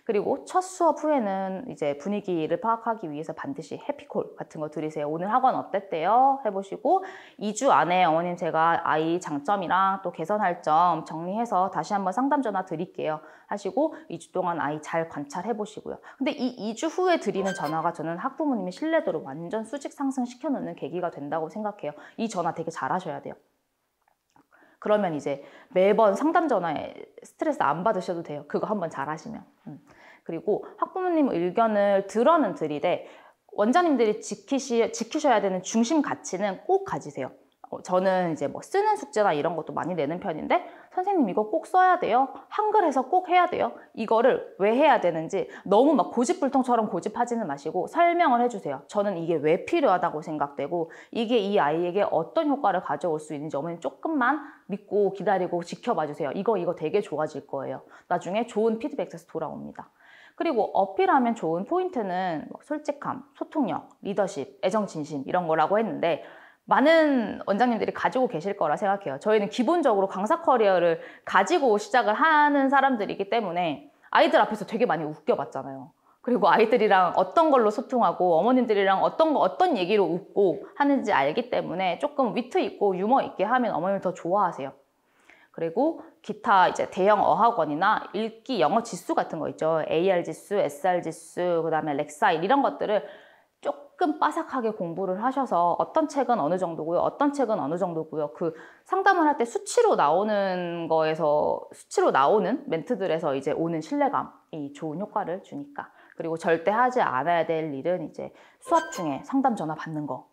그리고 첫 수업 후에는 이제 분위기를 파악하기 위해서 반드시 해피콜 같은 거 드리세요. 오늘 학원 어땠대요? 해보시고 2주 안에 어머님 제가 아이 장점이랑 또 개선할 점 정리해서 다시 한번 상담 전화 드릴게요. 하시고 2주 동안 아이 잘 관찰해 보시고요. 근데 이 2주 후에 드리는 전화가 저는 학부모님의 신뢰도를 완전 수직 상승시켜 놓는 계기가 된다고 생각해요. 이 전화 되게 잘 하셔야 돼요. 그러면 이제 매번 상담 전화에 스트레스 안 받으셔도 돼요. 그거 한번 잘 하시면. 그리고 학부모님 의견을 들어는 드리되 원장님들이 지키셔야 되는 중심 가치는 꼭 가지세요. 저는 이제 뭐 쓰는 숙제나 이런 것도 많이 내는 편인데 선생님 이거 꼭 써야 돼요. 한글에서 꼭 해야 돼요. 이거를 왜 해야 되는지 너무 막 고집불통처럼 고집하지는 마시고 설명을 해주세요. 저는 이게 왜 필요하다고 생각되고 이게 이 아이에게 어떤 효과를 가져올 수 있는지 어머님 조금만 믿고 기다리고 지켜봐 주세요. 이거 되게 좋아질 거예요. 나중에 좋은 피드백에서 돌아옵니다. 그리고 어필하면 좋은 포인트는 솔직함, 소통력, 리더십, 애정, 진심 이런 거라고 했는데 많은 원장님들이 가지고 계실 거라 생각해요. 저희는 기본적으로 강사 커리어를 가지고 시작을 하는 사람들이기 때문에 아이들 앞에서 되게 많이 웃겨봤잖아요. 그리고 아이들이랑 어떤 걸로 소통하고 어머님들이랑 어떤 얘기로 웃고 하는지 알기 때문에 조금 위트 있고 유머 있게 하면 어머님이 더 좋아하세요. 그리고 기타 이제 대형 어학원이나 읽기 영어 지수 같은 거 있죠. AR 지수, SR 지수, 그다음에 렉사일 이런 것들을 조금 빠삭하게 공부를 하셔서 어떤 책은 어느 정도고요. 어떤 책은 어느 정도고요. 그 상담을 할 때 수치로 나오는 멘트들에서 이제 오는 신뢰감이 좋은 효과를 주니까. 그리고 절대 하지 않아야 될 일은 이제 수업 중에 상담 전화 받는 거.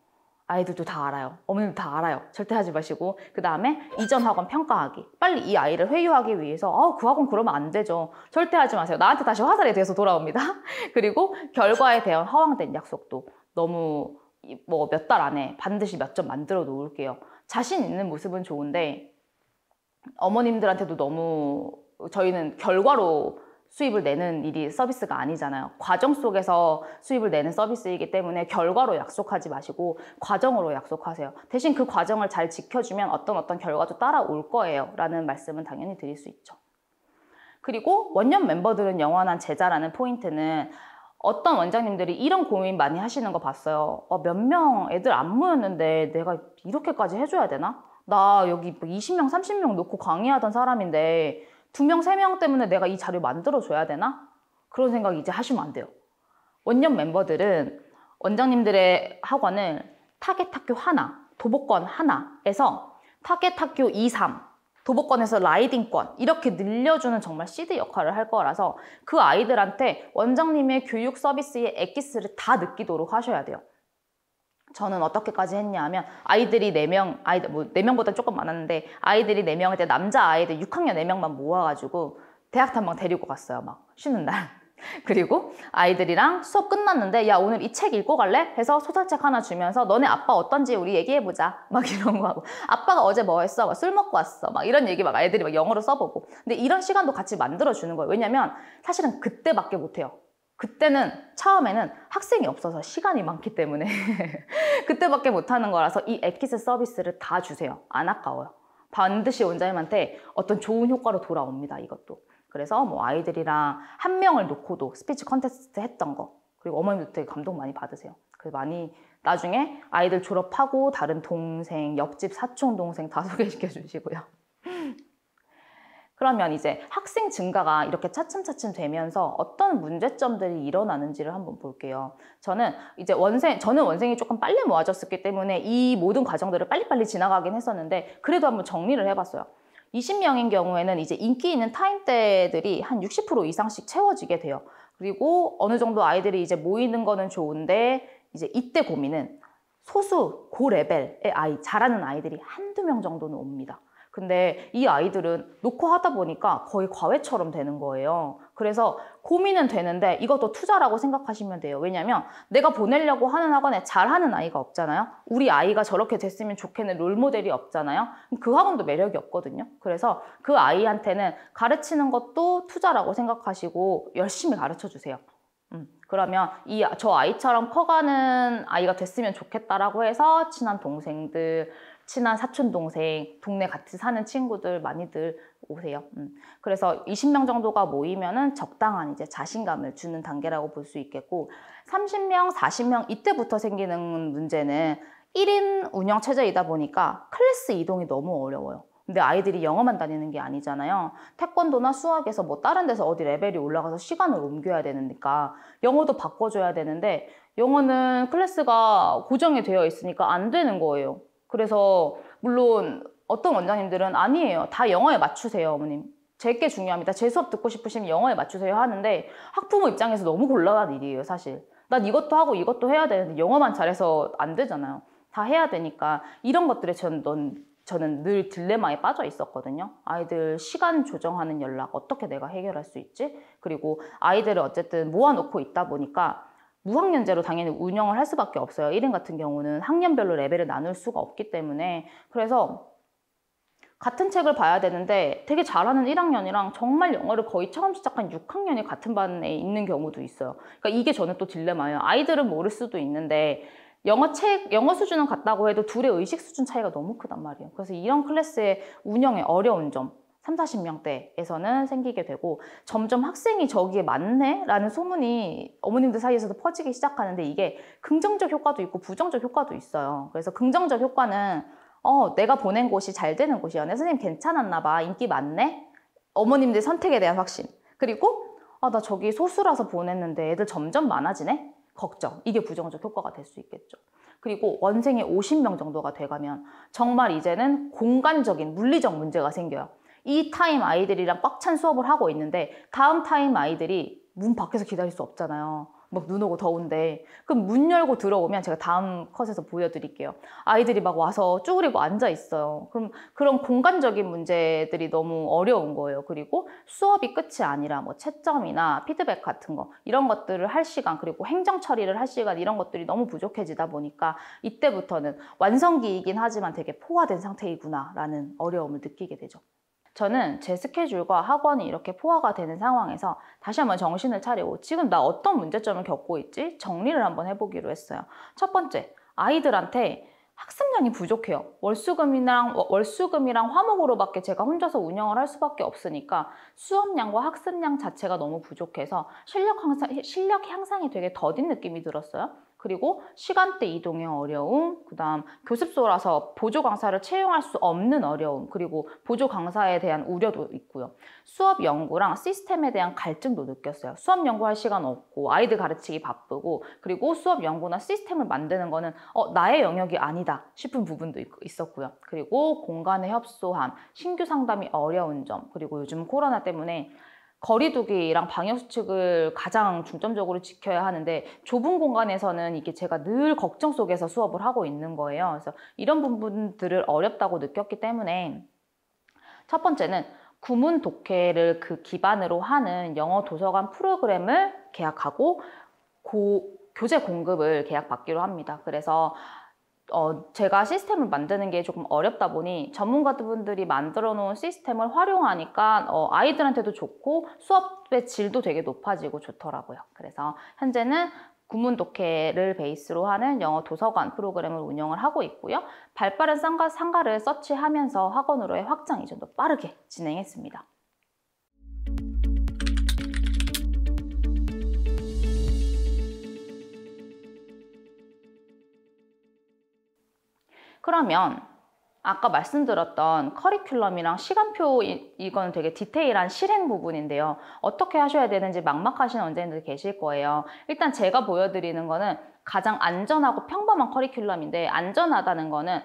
아이들도 다 알아요. 어머님도 다 알아요. 절대 하지 마시고 그 다음에 이전 학원 평가하기. 빨리 이 아이를 회유하기 위해서 그 학원 그러면 안 되죠. 절대 하지 마세요. 나한테 다시 화살이 돼서 돌아옵니다. 그리고 결과에 대한 허황된 약속도 너무 뭐 몇 달 안에 반드시 몇 점 만들어 놓을게요. 자신 있는 모습은 좋은데 어머님들한테도 너무 저희는 결과로 수입을 내는 일이 서비스가 아니잖아요. 과정 속에서 수입을 내는 서비스이기 때문에 결과로 약속하지 마시고 과정으로 약속하세요. 대신 그 과정을 잘 지켜주면 어떤 결과도 따라올 거예요. 라는 말씀은 당연히 드릴 수 있죠. 그리고 원년 멤버들은 영원한 제자라는 포인트는 어떤 원장님들이 이런 고민 많이 하시는 거 봤어요. 몇 명 애들 안 모였는데 내가 이렇게까지 해줘야 되나? 나 여기 뭐 20명, 30명 놓고 강의하던 사람인데 2명, 3명 때문에 내가 이 자료 만들어줘야 되나? 그런 생각 이제 하시면 안 돼요. 원년 멤버들은 원장님들의 학원을 타겟 학교 하나, 도보권 하나에서 타겟 학교 2, 3, 도보권에서 라이딩권 이렇게 늘려주는 정말 시드 역할을 할 거라서 그 아이들한테 원장님의 교육 서비스의 엑기스를 다 느끼도록 하셔야 돼요. 저는 어떻게까지 했냐 하면 아이들이 4명, 4명보다 조금 많았는데 아이들이 4명일 때 남자 아이들 6학년 4명만 모아가지고 대학 탐방 데리고 갔어요. 막 쉬는 날. 그리고 아이들이랑 수업 끝났는데 야 오늘 이 책 읽고 갈래? 해서 소설책 하나 주면서 너네 아빠 어떤지 우리 얘기해보자 막 이런 거 하고 아빠가 어제 뭐 했어? 막 술 먹고 왔어 막 이런 얘기 막 애들이 막 영어로 써보고 근데 이런 시간도 같이 만들어주는 거예요. 왜냐면 사실은 그때밖에 못해요. 그때는 처음에는 학생이 없어서 시간이 많기 때문에 그때밖에 못하는 거라서 이 엑기스 서비스를 다 주세요. 안 아까워요. 반드시 원장님한테 어떤 좋은 효과로 돌아옵니다. 이것도. 그래서 뭐 아이들이랑 한 명을 놓고도 스피치 컨테스트 했던 거 그리고 어머님도 되게 감동 많이 받으세요. 그래서 많이 나중에 아이들 졸업하고 다른 동생, 옆집 사촌 동생 다 소개시켜 주시고요. 그러면 이제 학생 증가가 이렇게 차츰차츰 되면서 어떤 문제점들이 일어나는지를 한번 볼게요. 저는 원생이 조금 빨리 모아졌기 때문에 이 모든 과정들을 빨리빨리 지나가긴 했었는데 그래도 한번 정리를 해봤어요. 20명인 경우에는 이제 인기 있는 타임대들이 한 60% 이상씩 채워지게 돼요. 그리고 어느 정도 아이들이 이제 모이는 거는 좋은데 이제 이때 고민은 소수 고레벨의 아이, 잘하는 아이들이 한두 명 정도는 옵니다. 근데 이 아이들은 놓고 하다 보니까 거의 과외처럼 되는 거예요. 그래서 고민은 되는데 이것도 투자라고 생각하시면 돼요. 왜냐면 내가 보내려고 하는 학원에 잘하는 아이가 없잖아요. 우리 아이가 저렇게 됐으면 좋겠는 롤모델이 없잖아요. 그 학원도 매력이 없거든요. 그래서 그 아이한테는 가르치는 것도 투자라고 생각하시고 열심히 가르쳐 주세요. 그러면 저 아이처럼 커가는 아이가 됐으면 좋겠다라고 해서 친한 동생들, 친한 사촌 동생, 동네 같이 사는 친구들 많이들 오세요. 그래서 20명 정도가 모이면은 적당한 이제 자신감을 주는 단계라고 볼 수 있겠고, 30명, 40명 이때부터 생기는 문제는 1인 운영 체제이다 보니까 클래스 이동이 너무 어려워요. 근데 아이들이 영어만 다니는 게 아니잖아요. 태권도나 수학에서 뭐 다른 데서 어디 레벨이 올라가서 시간을 옮겨야 되니까 영어도 바꿔줘야 되는데 영어는 클래스가 고정이 되어 있으니까 안 되는 거예요. 그래서 물론 어떤 원장님들은 아니에요. 다 영어에 맞추세요, 어머님. 제게 중요합니다. 제 수업 듣고 싶으시면 영어에 맞추세요 하는데 학부모 입장에서 너무 곤란한 일이에요, 사실. 난 이것도 하고 이것도 해야 되는데 영어만 잘해서 안 되잖아요. 다 해야 되니까 이런 것들에 저는 늘 딜레마에 빠져 있었거든요. 아이들 시간 조정하는 연락 어떻게 내가 해결할 수 있지? 그리고 아이들을 어쨌든 모아놓고 있다 보니까 무학년제로 당연히 운영을 할 수밖에 없어요. 1인 같은 경우는 학년별로 레벨을 나눌 수가 없기 때문에. 그래서 같은 책을 봐야 되는데 되게 잘하는 1학년이랑 정말 영어를 거의 처음 시작한 6학년이 같은 반에 있는 경우도 있어요. 그러니까 이게 저는 또 딜레마예요. 아이들은 모를 수도 있는데 영어 수준은 같다고 해도 둘의 의식 수준 차이가 너무 크단 말이에요. 그래서 이런 클래스의 운영에 어려운 점 30, 40명대에서는 생기게 되고 점점 학생이 저기에 많네? 라는 소문이 어머님들 사이에서도 퍼지기 시작하는데 이게 긍정적 효과도 있고 부정적 효과도 있어요. 그래서 긍정적 효과는 내가 보낸 곳이 잘 되는 곳이야. 내 선생님 괜찮았나 봐. 인기 많네? 어머님들 선택에 대한 확신. 그리고 나 저기 소수라서 보냈는데 애들 점점 많아지네? 걱정. 이게 부정적 효과가 될 수 있겠죠. 그리고 원생이 50명 정도가 돼가면 정말 이제는 공간적인 물리적 문제가 생겨요. 이 타임 아이들이랑 꽉 찬 수업을 하고 있는데 다음 타임 아이들이 문 밖에서 기다릴 수 없잖아요. 막 눈 오고 더운데. 그럼 문 열고 들어오면 제가 다음 컷에서 보여드릴게요. 아이들이 막 와서 쭈그리고 앉아 있어요. 그럼 그런 공간적인 문제들이 너무 어려운 거예요. 그리고 수업이 끝이 아니라 뭐 채점이나 피드백 같은 거 이런 것들을 할 시간, 그리고 행정 처리를 할 시간 이런 것들이 너무 부족해지다 보니까 이때부터는 완성기이긴 하지만 되게 포화된 상태이구나 라는 어려움을 느끼게 되죠. 저는 제 스케줄과 학원이 이렇게 포화가 되는 상황에서 다시 한번 정신을 차리고 지금 나 어떤 문제점을 겪고 있지? 정리를 한번 해보기로 했어요. 첫 번째, 아이들한테 학습량이 부족해요. 월수금이랑 화목으로밖에 제가 혼자서 운영을 할 수밖에 없으니까 수업량과 학습량 자체가 너무 부족해서 실력 향상이 되게 더딘 느낌이 들었어요. 그리고 시간대 이동의 어려움, 그다음 교습소라서 보조 강사를 채용할 수 없는 어려움, 그리고 보조 강사에 대한 우려도 있고요. 수업 연구랑 시스템에 대한 갈증도 느꼈어요. 수업 연구할 시간 없고 아이들 가르치기 바쁘고, 그리고 수업 연구나 시스템을 만드는 거는 나의 영역이 아니다 싶은 부분도 있었고요. 그리고 공간의 협소함, 신규 상담이 어려운 점, 그리고 요즘 코로나 때문에 거리두기랑 방역수칙을 가장 중점적으로 지켜야 하는데 좁은 공간에서는 이게 제가 늘 걱정 속에서 수업을 하고 있는 거예요. 그래서 이런 부분들을 어렵다고 느꼈기 때문에 첫 번째는 구문 독해를 그 기반으로 하는 영어 도서관 프로그램을 계약하고 교재 공급을 계약받기로 합니다. 그래서 제가 시스템을 만드는 게 조금 어렵다 보니 전문가분들이 만들어 놓은 시스템을 활용하니까 아이들한테도 좋고 수업의 질도 되게 높아지고 좋더라고요. 그래서 현재는 구문 독해를 베이스로 하는 영어 도서관 프로그램을 운영을 하고 있고요. 발빠른 상가를 서치하면서 학원으로의 확장 이전도 빠르게 진행했습니다. 그러면 아까 말씀드렸던 커리큘럼이랑 시간표 이건 되게 디테일한 실행 부분인데요. 어떻게 하셔야 되는지 막막하신 원장님들 계실 거예요. 일단 제가 보여드리는 거는 가장 안전하고 평범한 커리큘럼인데 안전하다는 거는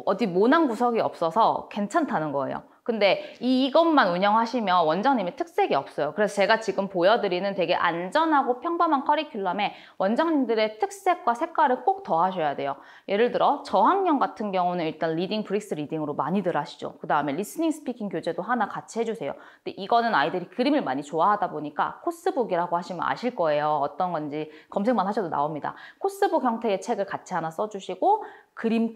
어디 모난 구석이 없어서 괜찮다는 거예요. 근데 이것만 운영하시면 원장님의 특색이 없어요. 그래서 제가 지금 보여드리는 되게 안전하고 평범한 커리큘럼에 원장님들의 특색과 색깔을 꼭 더하셔야 돼요. 예를 들어 저학년 같은 경우는 일단 리딩, 브릭스 리딩으로 많이들 하시죠. 그 다음에 리스닝 스피킹 교재도 하나 같이 해주세요. 근데 이거는 아이들이 그림을 많이 좋아하다 보니까 코스북이라고 하시면 아실 거예요. 어떤 건지 검색만 하셔도 나옵니다. 코스북 형태의 책을 같이 하나 써주시고 그림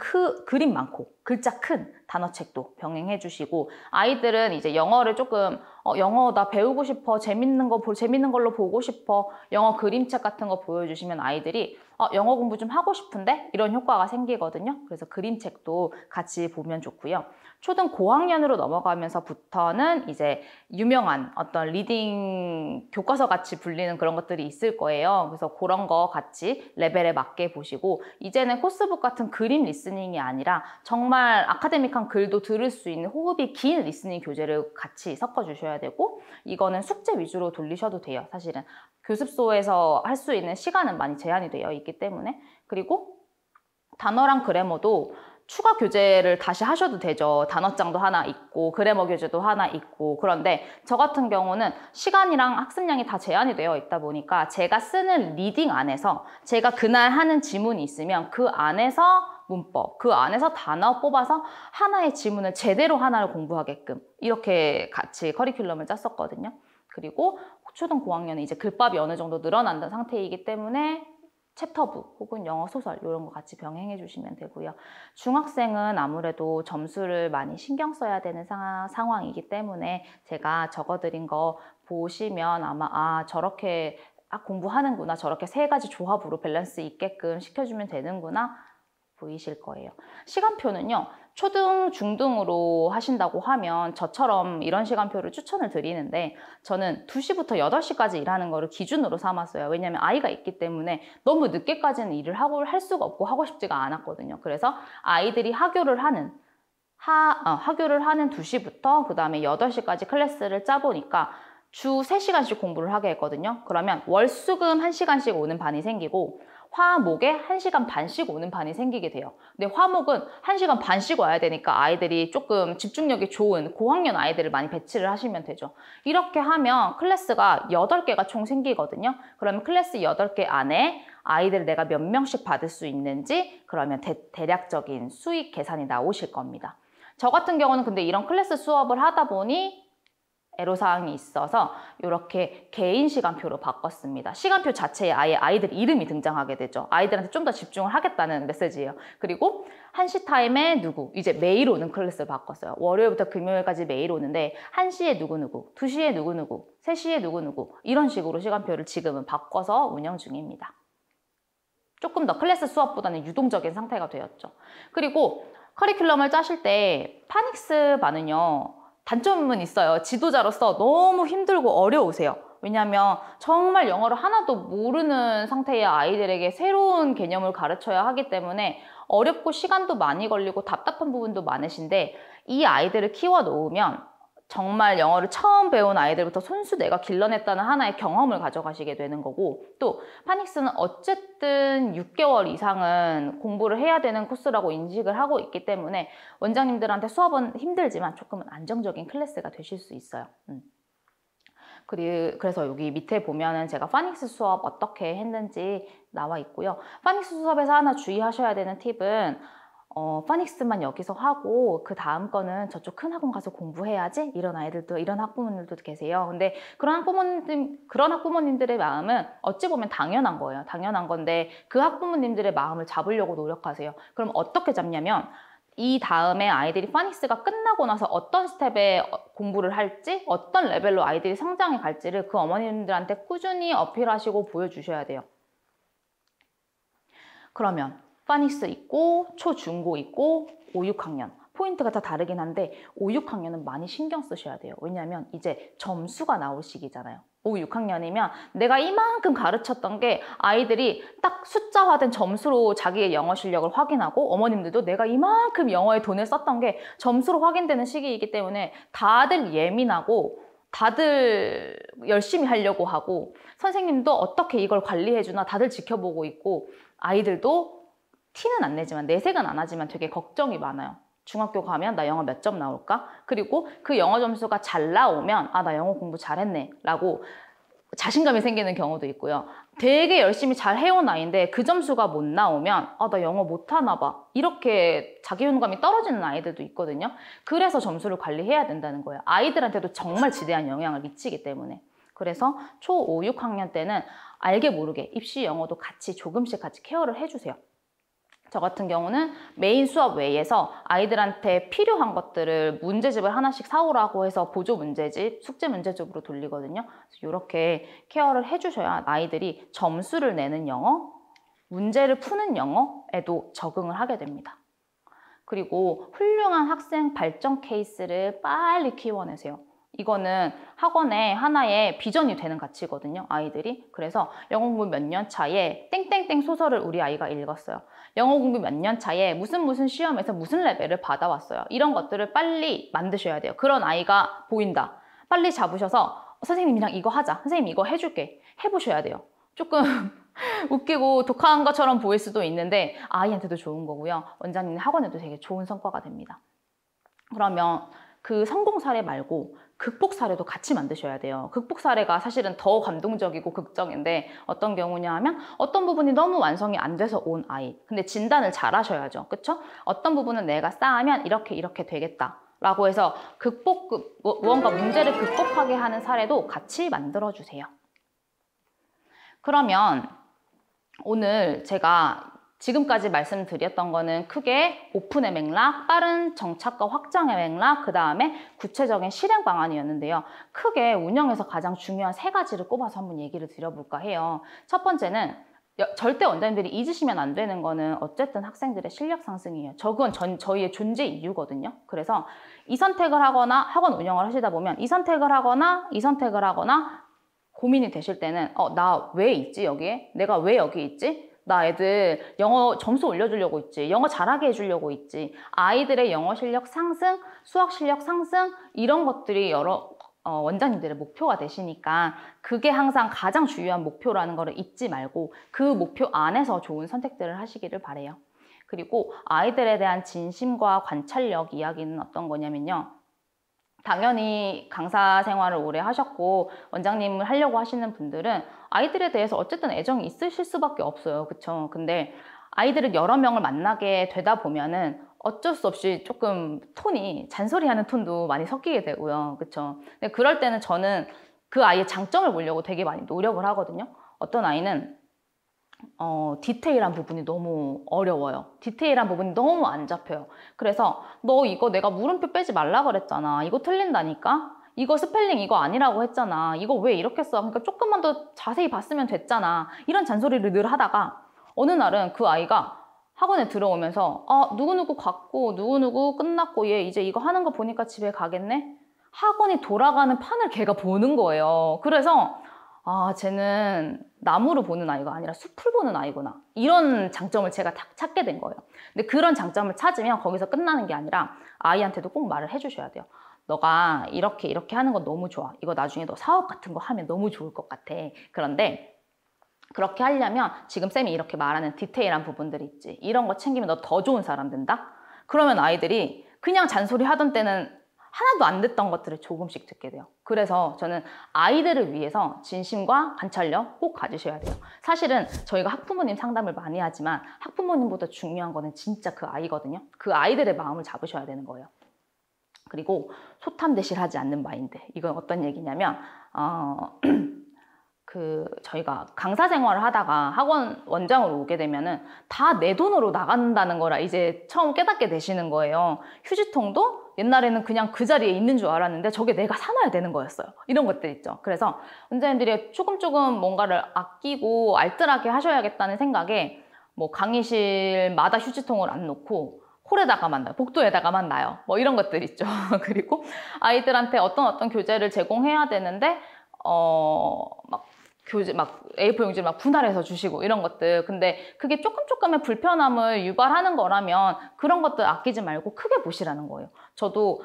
많고 글자 큰 단어책도 병행해 주시고, 아이들은 이제 영어를 조금 영어 나 배우고 싶어, 재밌는 걸로 보고 싶어, 영어 그림책 같은 거 보여주시면 아이들이 영어 공부 좀 하고 싶은데 이런 효과가 생기거든요. 그래서 그림책도 같이 보면 좋고요. 초등 고학년으로 넘어가면서부터는 이제 유명한 어떤 리딩 교과서 같이 불리는 그런 것들이 있을 거예요. 그래서 그런 거 같이 레벨에 맞게 보시고, 이제는 코스북 같은 그림 리스닝이 아니라 정말 아카데믹한 글도 들을 수 있는 호흡이 긴 리스닝 교재를 같이 섞어 주셔야 되고, 이거는 숙제 위주로 돌리셔도 돼요. 사실은 교습소에서 할 수 있는 시간은 많이 제한이 되어 있기 때문에. 그리고 단어랑 그래머도 추가 교재를 다시 하셔도 되죠. 단어장도 하나 있고 그래머 교재도 하나 있고. 그런데 저 같은 경우는 시간이랑 학습량이 다 제한이 되어 있다 보니까 제가 쓰는 리딩 안에서 제가 그날 하는 지문이 있으면 그 안에서 문법, 그 안에서 단어 뽑아서 하나의 지문을 제대로 하나를 공부하게끔 이렇게 같이 커리큘럼을 짰었거든요. 그리고 초등 고학년은 이제 글밥이 어느 정도 늘어난 상태이기 때문에 챕터북 혹은 영어 소설 이런 거 같이 병행해 주시면 되고요. 중학생은 아무래도 점수를 많이 신경 써야 되는 상황이기 때문에 제가 적어드린 거 보시면 아마 저렇게 공부하는구나, 저렇게 세 가지 조합으로 밸런스 있게끔 시켜주면 되는구나 보이실 거예요. 시간표는요, 초등, 중등으로 하신다고 하면 저처럼 이런 시간표를 추천을 드리는데, 저는 2시부터 8시까지 일하는 거를 기준으로 삼았어요. 왜냐면 아이가 있기 때문에 너무 늦게까지는 일을 할 수가 없고 하고 싶지가 않았거든요. 그래서 아이들이 하교를 하는 2시부터 그 다음에 8시까지 클래스를 짜보니까 주 3시간씩 공부를 하게 했거든요. 그러면 월수금 1시간씩 오는 반이 생기고 화목에 1시간 반씩 오는 반이 생기게 돼요. 근데 화목은 1시간 반씩 와야 되니까 아이들이 조금 집중력이 좋은 고학년 아이들을 많이 배치를 하시면 되죠. 이렇게 하면 클래스가 8개가 총 생기거든요. 그러면 클래스 8개 안에 아이들 내가 몇 명씩 받을 수 있는지 그러면 대략적인 수익 계산이 나오실 겁니다. 저 같은 경우는 근데 이런 클래스 수업을 하다 보니 애로사항이 있어서 이렇게 개인 시간표로 바꿨습니다. 시간표 자체에 아예 아이들 이름이 등장하게 되죠. 아이들한테 좀 더 집중을 하겠다는 메시지예요. 그리고 1시 타임에 누구, 이제 매일 오는 클래스를 바꿨어요. 월요일부터 금요일까지 매일 오는데 1시에 누구누구, 2시에 누구누구, 3시에 누구누구 이런 식으로 시간표를 지금은 바꿔서 운영 중입니다. 조금 더 클래스 수업보다는 유동적인 상태가 되었죠. 그리고 커리큘럼을 짜실 때 파닉스 반은요, 단점은 있어요. 지도자로서 너무 힘들고 어려우세요. 왜냐하면 정말 영어를 하나도 모르는 상태의 아이들에게 새로운 개념을 가르쳐야 하기 때문에 어렵고 시간도 많이 걸리고 답답한 부분도 많으신데, 이 아이들을 키워 놓으면 정말 영어를 처음 배운 아이들부터 손수 내가 길러냈다는 하나의 경험을 가져가시게 되는 거고, 또 파닉스는 어쨌든 6개월 이상은 공부를 해야 되는 코스라고 인식을 하고 있기 때문에 원장님들한테 수업은 힘들지만 조금은 안정적인 클래스가 되실 수 있어요. 그래서 여기 밑에 보면은 제가 파닉스 수업 어떻게 했는지 나와 있고요. 파닉스 수업에서 하나 주의하셔야 되는 팁은 파닉스만 여기서 하고 그 다음 거는 저쪽 큰 학원 가서 공부해야지, 이런 학부모님들도 계세요. 근데 그런 학부모님들의 마음은 어찌 보면 당연한 거예요. 당연한 건데 그 학부모님들의 마음을 잡으려고 노력하세요. 그럼 어떻게 잡냐면, 이 다음에 아이들이 파닉스가 끝나고 나서 어떤 스텝에 공부를 할지, 어떤 레벨로 아이들이 성장해 갈지를 그 어머님들한테 꾸준히 어필하시고 보여주셔야 돼요. 그러면 파닉스 있고 초, 중고 있고 5, 6학년 포인트가 다 다르긴 한데 5, 6학년은 많이 신경 쓰셔야 돼요. 왜냐하면 이제 점수가 나올 시기잖아요. 5, 6학년이면 내가 이만큼 가르쳤던 게 아이들이 딱 숫자화된 점수로 자기의 영어 실력을 확인하고, 어머님들도 내가 이만큼 영어에 돈을 썼던 게 점수로 확인되는 시기이기 때문에 다들 예민하고 다들 열심히 하려고 하고, 선생님도 어떻게 이걸 관리해주나 다들 지켜보고 있고, 아이들도 티는 안 내지만 내색은 안 하지만 되게 걱정이 많아요. 중학교 가면 나 영어 몇 점 나올까? 그리고 그 영어 점수가 잘 나오면 아, 나 영어 공부 잘했네 라고 자신감이 생기는 경우도 있고요. 되게 열심히 잘 해온 아이인데 그 점수가 못 나오면 아, 나 영어 못하나 봐. 이렇게 자기효능감이 떨어지는 아이들도 있거든요. 그래서 점수를 관리해야 된다는 거예요. 아이들한테도 정말 지대한 영향을 미치기 때문에. 그래서 초5, 6학년 때는 알게 모르게 입시 영어도 같이 조금씩 같이 케어를 해주세요. 저 같은 경우는 메인 수업 외에서 아이들한테 필요한 것들을 문제집을 하나씩 사오라고 해서 보조 문제집, 숙제 문제집으로 돌리거든요. 이렇게 케어를 해주셔야 아이들이 점수를 내는 영어, 문제를 푸는 영어에도 적응을 하게 됩니다. 그리고 훌륭한 학생 발전 케이스를 빨리 키워내세요. 이거는 학원의 하나의 비전이 되는 가치거든요, 아이들이. 그래서 영어 공부 몇 년 차에 땡땡땡 소설을 우리 아이가 읽었어요. 영어 공부 몇 년 차에 무슨 시험에서 무슨 레벨을 받아왔어요. 이런 것들을 빨리 만드셔야 돼요. 그런 아이가 보인다. 빨리 잡으셔서 선생님이랑 이거 하자. 선생님 이거 해줄게. 해보셔야 돼요. 조금 웃기고 독한 것처럼 보일 수도 있는데 아이한테도 좋은 거고요. 원장님 학원에도 되게 좋은 성과가 됩니다. 그러면 그 성공 사례 말고 극복 사례도 같이 만드셔야 돼요. 극복 사례가 사실은 더 감동적이고 극적인데 어떤 경우냐 하면 어떤 부분이 너무 완성이 안 돼서 온 아이. 근데 진단을 잘 하셔야죠. 그쵸? 어떤 부분은 내가 쌓으면 이렇게 되겠다. 라고 해서 무언가 문제를 극복하게 하는 사례도 같이 만들어주세요. 그러면 오늘 제가 지금까지 말씀드렸던 거는 크게 오픈의 맥락, 빠른 정착과 확장의 맥락, 그 다음에 구체적인 실행 방안이었는데요. 크게 운영에서 가장 중요한 3가지를 꼽아서 한번 얘기를 드려볼까 해요. 첫 번째는 절대 원장님들이 잊으시면 안 되는 거는 어쨌든 학생들의 실력 상승이에요. 그건 저희의 존재 이유거든요. 그래서 이 선택을 하거나 학원 운영을 하시다 보면 이 선택을 하거나 고민이 되실 때는 나 왜 있지 여기에? 내가 왜 여기 있지? 나 애들 영어 점수 올려주려고 있지. 영어 잘하게 해주려고 있지. 아이들의 영어 실력 상승, 수학 실력 상승 이런 것들이 여러 원장님들의 목표가 되시니까 그게 항상 가장 중요한 목표라는 거를 잊지 말고 그 목표 안에서 좋은 선택들을 하시기를 바라요. 그리고 아이들에 대한 진심과 관찰력 이야기는 어떤 거냐면요. 당연히 강사 생활을 오래 하셨고 원장님을 하려고 하시는 분들은 아이들에 대해서 어쨌든 애정이 있으실 수밖에 없어요. 그쵸? 근데 아이들을 여러 명을 만나게 되다 보면은 어쩔 수 없이 조금 톤이 잔소리하는 톤도 많이 섞이게 되고요. 그쵸? 근데 그럴 때는 저는 그 아이의 장점을 보려고 되게 많이 노력을 하거든요. 어떤 아이는 디테일한 부분이 너무 어려워요. 디테일한 부분이 너무 안 잡혀요. 그래서 너 이거 내가 물음표 빼지 말라 그랬잖아. 이거 틀린다니까? 이거 스펠링 이거 아니라고 했잖아. 이거 왜 이렇게 써? 그러니까 조금만 더 자세히 봤으면 됐잖아. 이런 잔소리를 늘 하다가 어느 날은 그 아이가 학원에 들어오면서 누구누구 갔고 누구누구 끝났고 얘 이제 이거 하는 거 보니까 집에 가겠네? 학원이 돌아가는 판을 걔가 보는 거예요. 그래서 쟤는 나무로 보는 아이가 아니라 숲을 보는 아이구나. 이런 장점을 제가 딱 찾게 된 거예요. 근데 그런 장점을 찾으면 거기서 끝나는 게 아니라 아이한테도 꼭 말을 해주셔야 돼요. 너가 이렇게 하는 거 너무 좋아. 이거 나중에 너 사업 같은 거 하면 너무 좋을 것 같아. 그런데 그렇게 하려면 지금 쌤이 이렇게 말하는 디테일한 부분들이 있지. 이런 거 챙기면 너 더 좋은 사람 된다? 그러면 아이들이 그냥 잔소리 하던 때는 하나도 안 듣던 것들을 조금씩 듣게 돼요. 그래서 저는 아이들을 위해서 진심과 관찰력 꼭 가지셔야 돼요. 사실은 저희가 학부모님 상담을 많이 하지만 학부모님보다 중요한 거는 진짜 그 아이거든요. 그 아이들의 마음을 잡으셔야 되는 거예요. 그리고 소탐대실하지 않는 마인드. 이건 어떤 얘기냐면 저희가 강사 생활을 하다가 학원 원장으로 오게 되면은 다 내 돈으로 나간다는 거라 이제 처음 깨닫게 되시는 거예요. 휴지통도 옛날에는 그냥 그 자리에 있는 줄 알았는데 저게 내가 사놔야 되는 거였어요. 이런 것들 있죠. 그래서 원장님들이 조금 뭔가를 아끼고 알뜰하게 하셔야겠다는 생각에 뭐 강의실마다 휴지통을 안 놓고 홀에다가만 놔요. 복도에다가만 놔요. 뭐 이런 것들 있죠. 그리고 아이들한테 어떤 교재를 제공해야 되는데 막 A4 용지를 막 분할해서 주시고 이런 것들. 근데 그게 조금의 불편함을 유발하는 거라면 그런 것들 아끼지 말고 크게 보시라는 거예요. 저도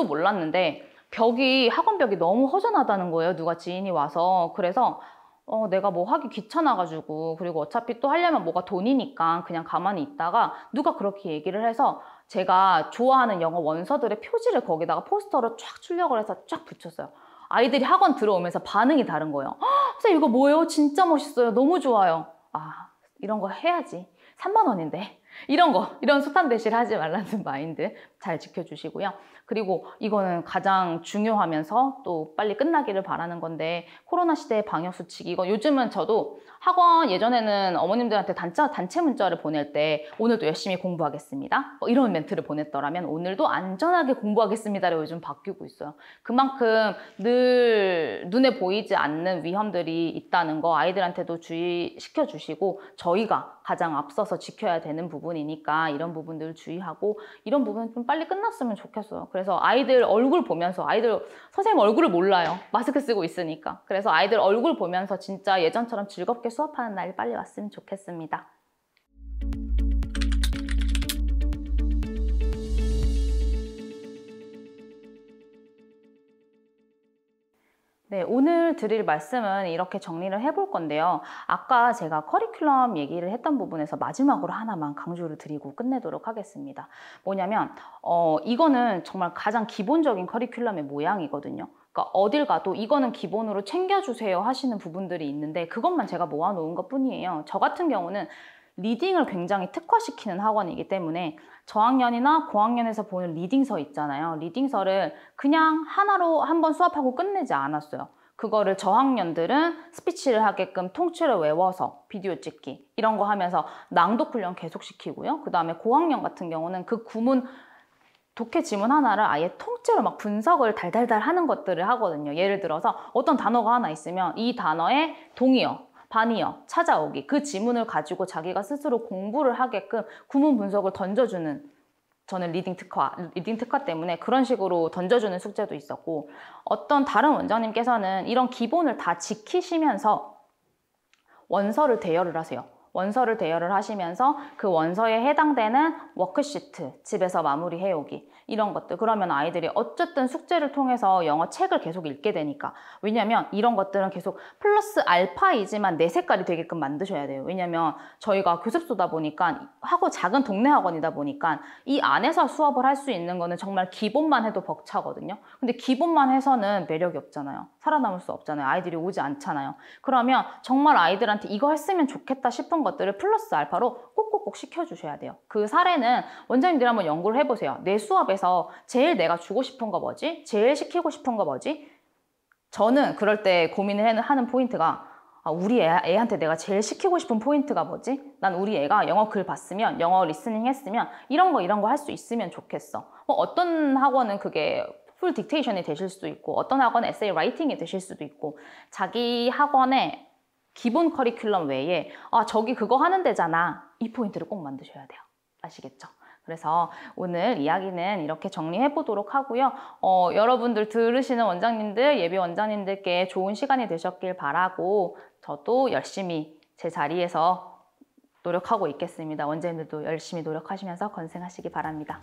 몰랐는데 학원 벽이 너무 허전하다는 거예요. 누가 지인이 와서. 그래서 내가 뭐 하기 귀찮아가지고 그리고 어차피 또 하려면 뭐가 돈이니까 그냥 가만히 있다가 누가 그렇게 얘기를 해서 제가 좋아하는 영어 원서들의 표지를 거기다가 포스터로 쫙 출력을 해서 쫙 붙였어요. 아이들이 학원 들어오면서 반응이 다른 거예요. 선생님 이거 뭐예요? 진짜 멋있어요. 너무 좋아요. 아, 이런 거 해야지. 3만 원인데. 이런 숱한 대시를 하지 말라는 마인드 잘 지켜주시고요. 그리고 이거는 가장 중요하면서 또 빨리 끝나기를 바라는 건데, 코로나 시대의 방역수칙, 이거 요즘은 저도 학원 예전에는 어머님들한테 단체 문자를 보낼 때 오늘도 열심히 공부하겠습니다, 이런 멘트를 보냈더라면 오늘도 안전하게 공부하겠습니다로 요즘 바뀌고 있어요. 그만큼 늘 눈에 보이지 않는 위험들이 있다는 거 아이들한테도 주의시켜 주시고, 저희가 가장 앞서서 지켜야 되는 부분이니까 이런 부분들 주의하고, 이런 부분 좀 빨리 끝났으면 좋겠어요. 그래서 아이들 얼굴 보면서, 아이들 선생님 얼굴을 몰라요. 마스크 쓰고 있으니까. 그래서 아이들 얼굴 보면서 진짜 예전처럼 즐겁게 수업하는 날이 빨리 왔으면 좋겠습니다. 네, 오늘 드릴 말씀은 이렇게 정리를 해볼 건데요. 아까 제가 커리큘럼 얘기를 했던 부분에서 마지막으로 하나만 강조를 드리고 끝내도록 하겠습니다. 뭐냐면 이거는 정말 가장 기본적인 커리큘럼의 모양이거든요. 그러니까 어딜 가도 이거는 기본으로 챙겨주세요 하시는 부분들이 있는데, 그것만 제가 모아놓은 것 뿐이에요. 저 같은 경우는 리딩을 굉장히 특화시키는 학원이기 때문에 저학년이나 고학년에서 보는 리딩서 있잖아요. 리딩서를 그냥 하나로 한번 수업하고 끝내지 않았어요. 그거를 저학년들은 스피치를 하게끔 통째로 외워서 비디오 찍기 이런 거 하면서 낭독 훈련 계속 시키고요. 그 다음에 고학년 같은 경우는 그 구문 독해 지문 하나를 아예 통째로 막 분석을 달달달 하는 것들을 하거든요. 예를 들어서 어떤 단어가 하나 있으면 이 단어의 동의어, 반의어, 찾아오기, 그 지문을 가지고 자기가 스스로 공부를 하게끔 구문 분석을 던져주는, 저는 리딩 특화 때문에 그런 식으로 던져주는 숙제도 있었고, 어떤 다른 원장님께서는 이런 기본을 다 지키시면서 원서를 대여를 하세요. 원서를 대여를 하시면서 그 원서에 해당되는 워크시트 집에서 마무리 해오기, 이런 것들. 그러면 아이들이 어쨌든 숙제를 통해서 영어 책을 계속 읽게 되니까. 왜냐면 이런 것들은 계속 플러스 알파이지만 내 색깔이 되게끔 만드셔야 돼요. 왜냐면 저희가 교습소다 보니까, 작은 동네 학원이다 보니까 이 안에서 수업을 할 수 있는 거는 정말 기본만 해도 벅차거든요. 근데 기본만 해서는 매력이 없잖아요. 살아남을 수 없잖아요. 아이들이 오지 않잖아요. 그러면 정말 아이들한테 이거 했으면 좋겠다 싶은 것들을 플러스 알파로 꼭꼭꼭 시켜주셔야 돼요. 그 사례는 원장님들이 한번 연구를 해보세요. 내 수업에서 제일 내가 주고 싶은 거 뭐지? 제일 시키고 싶은 거 뭐지? 저는 그럴 때 고민을 하는 포인트가, 우리 애한테 내가 제일 시키고 싶은 포인트가 뭐지? 난 우리 애가 영어 글 봤으면, 영어 리스닝 했으면 이런 거 할 수 있으면 좋겠어. 어떤 학원은 그게 풀 딕테이션이 되실 수도 있고, 어떤 학원은 에세이 라이팅이 되실 수도 있고, 자기 학원의 기본 커리큘럼 외에 저기 그거 하는 데잖아, 이 포인트를 꼭 만드셔야 돼요. 아시겠죠? 그래서 오늘 이야기는 이렇게 정리해 보도록 하고요. 여러분들 들으시는 원장님들, 예비 원장님들께 좋은 시간이 되셨길 바라고, 저도 열심히 제 자리에서 노력하고 있겠습니다. 원장님들도 열심히 노력하시면서 건승하시기 바랍니다.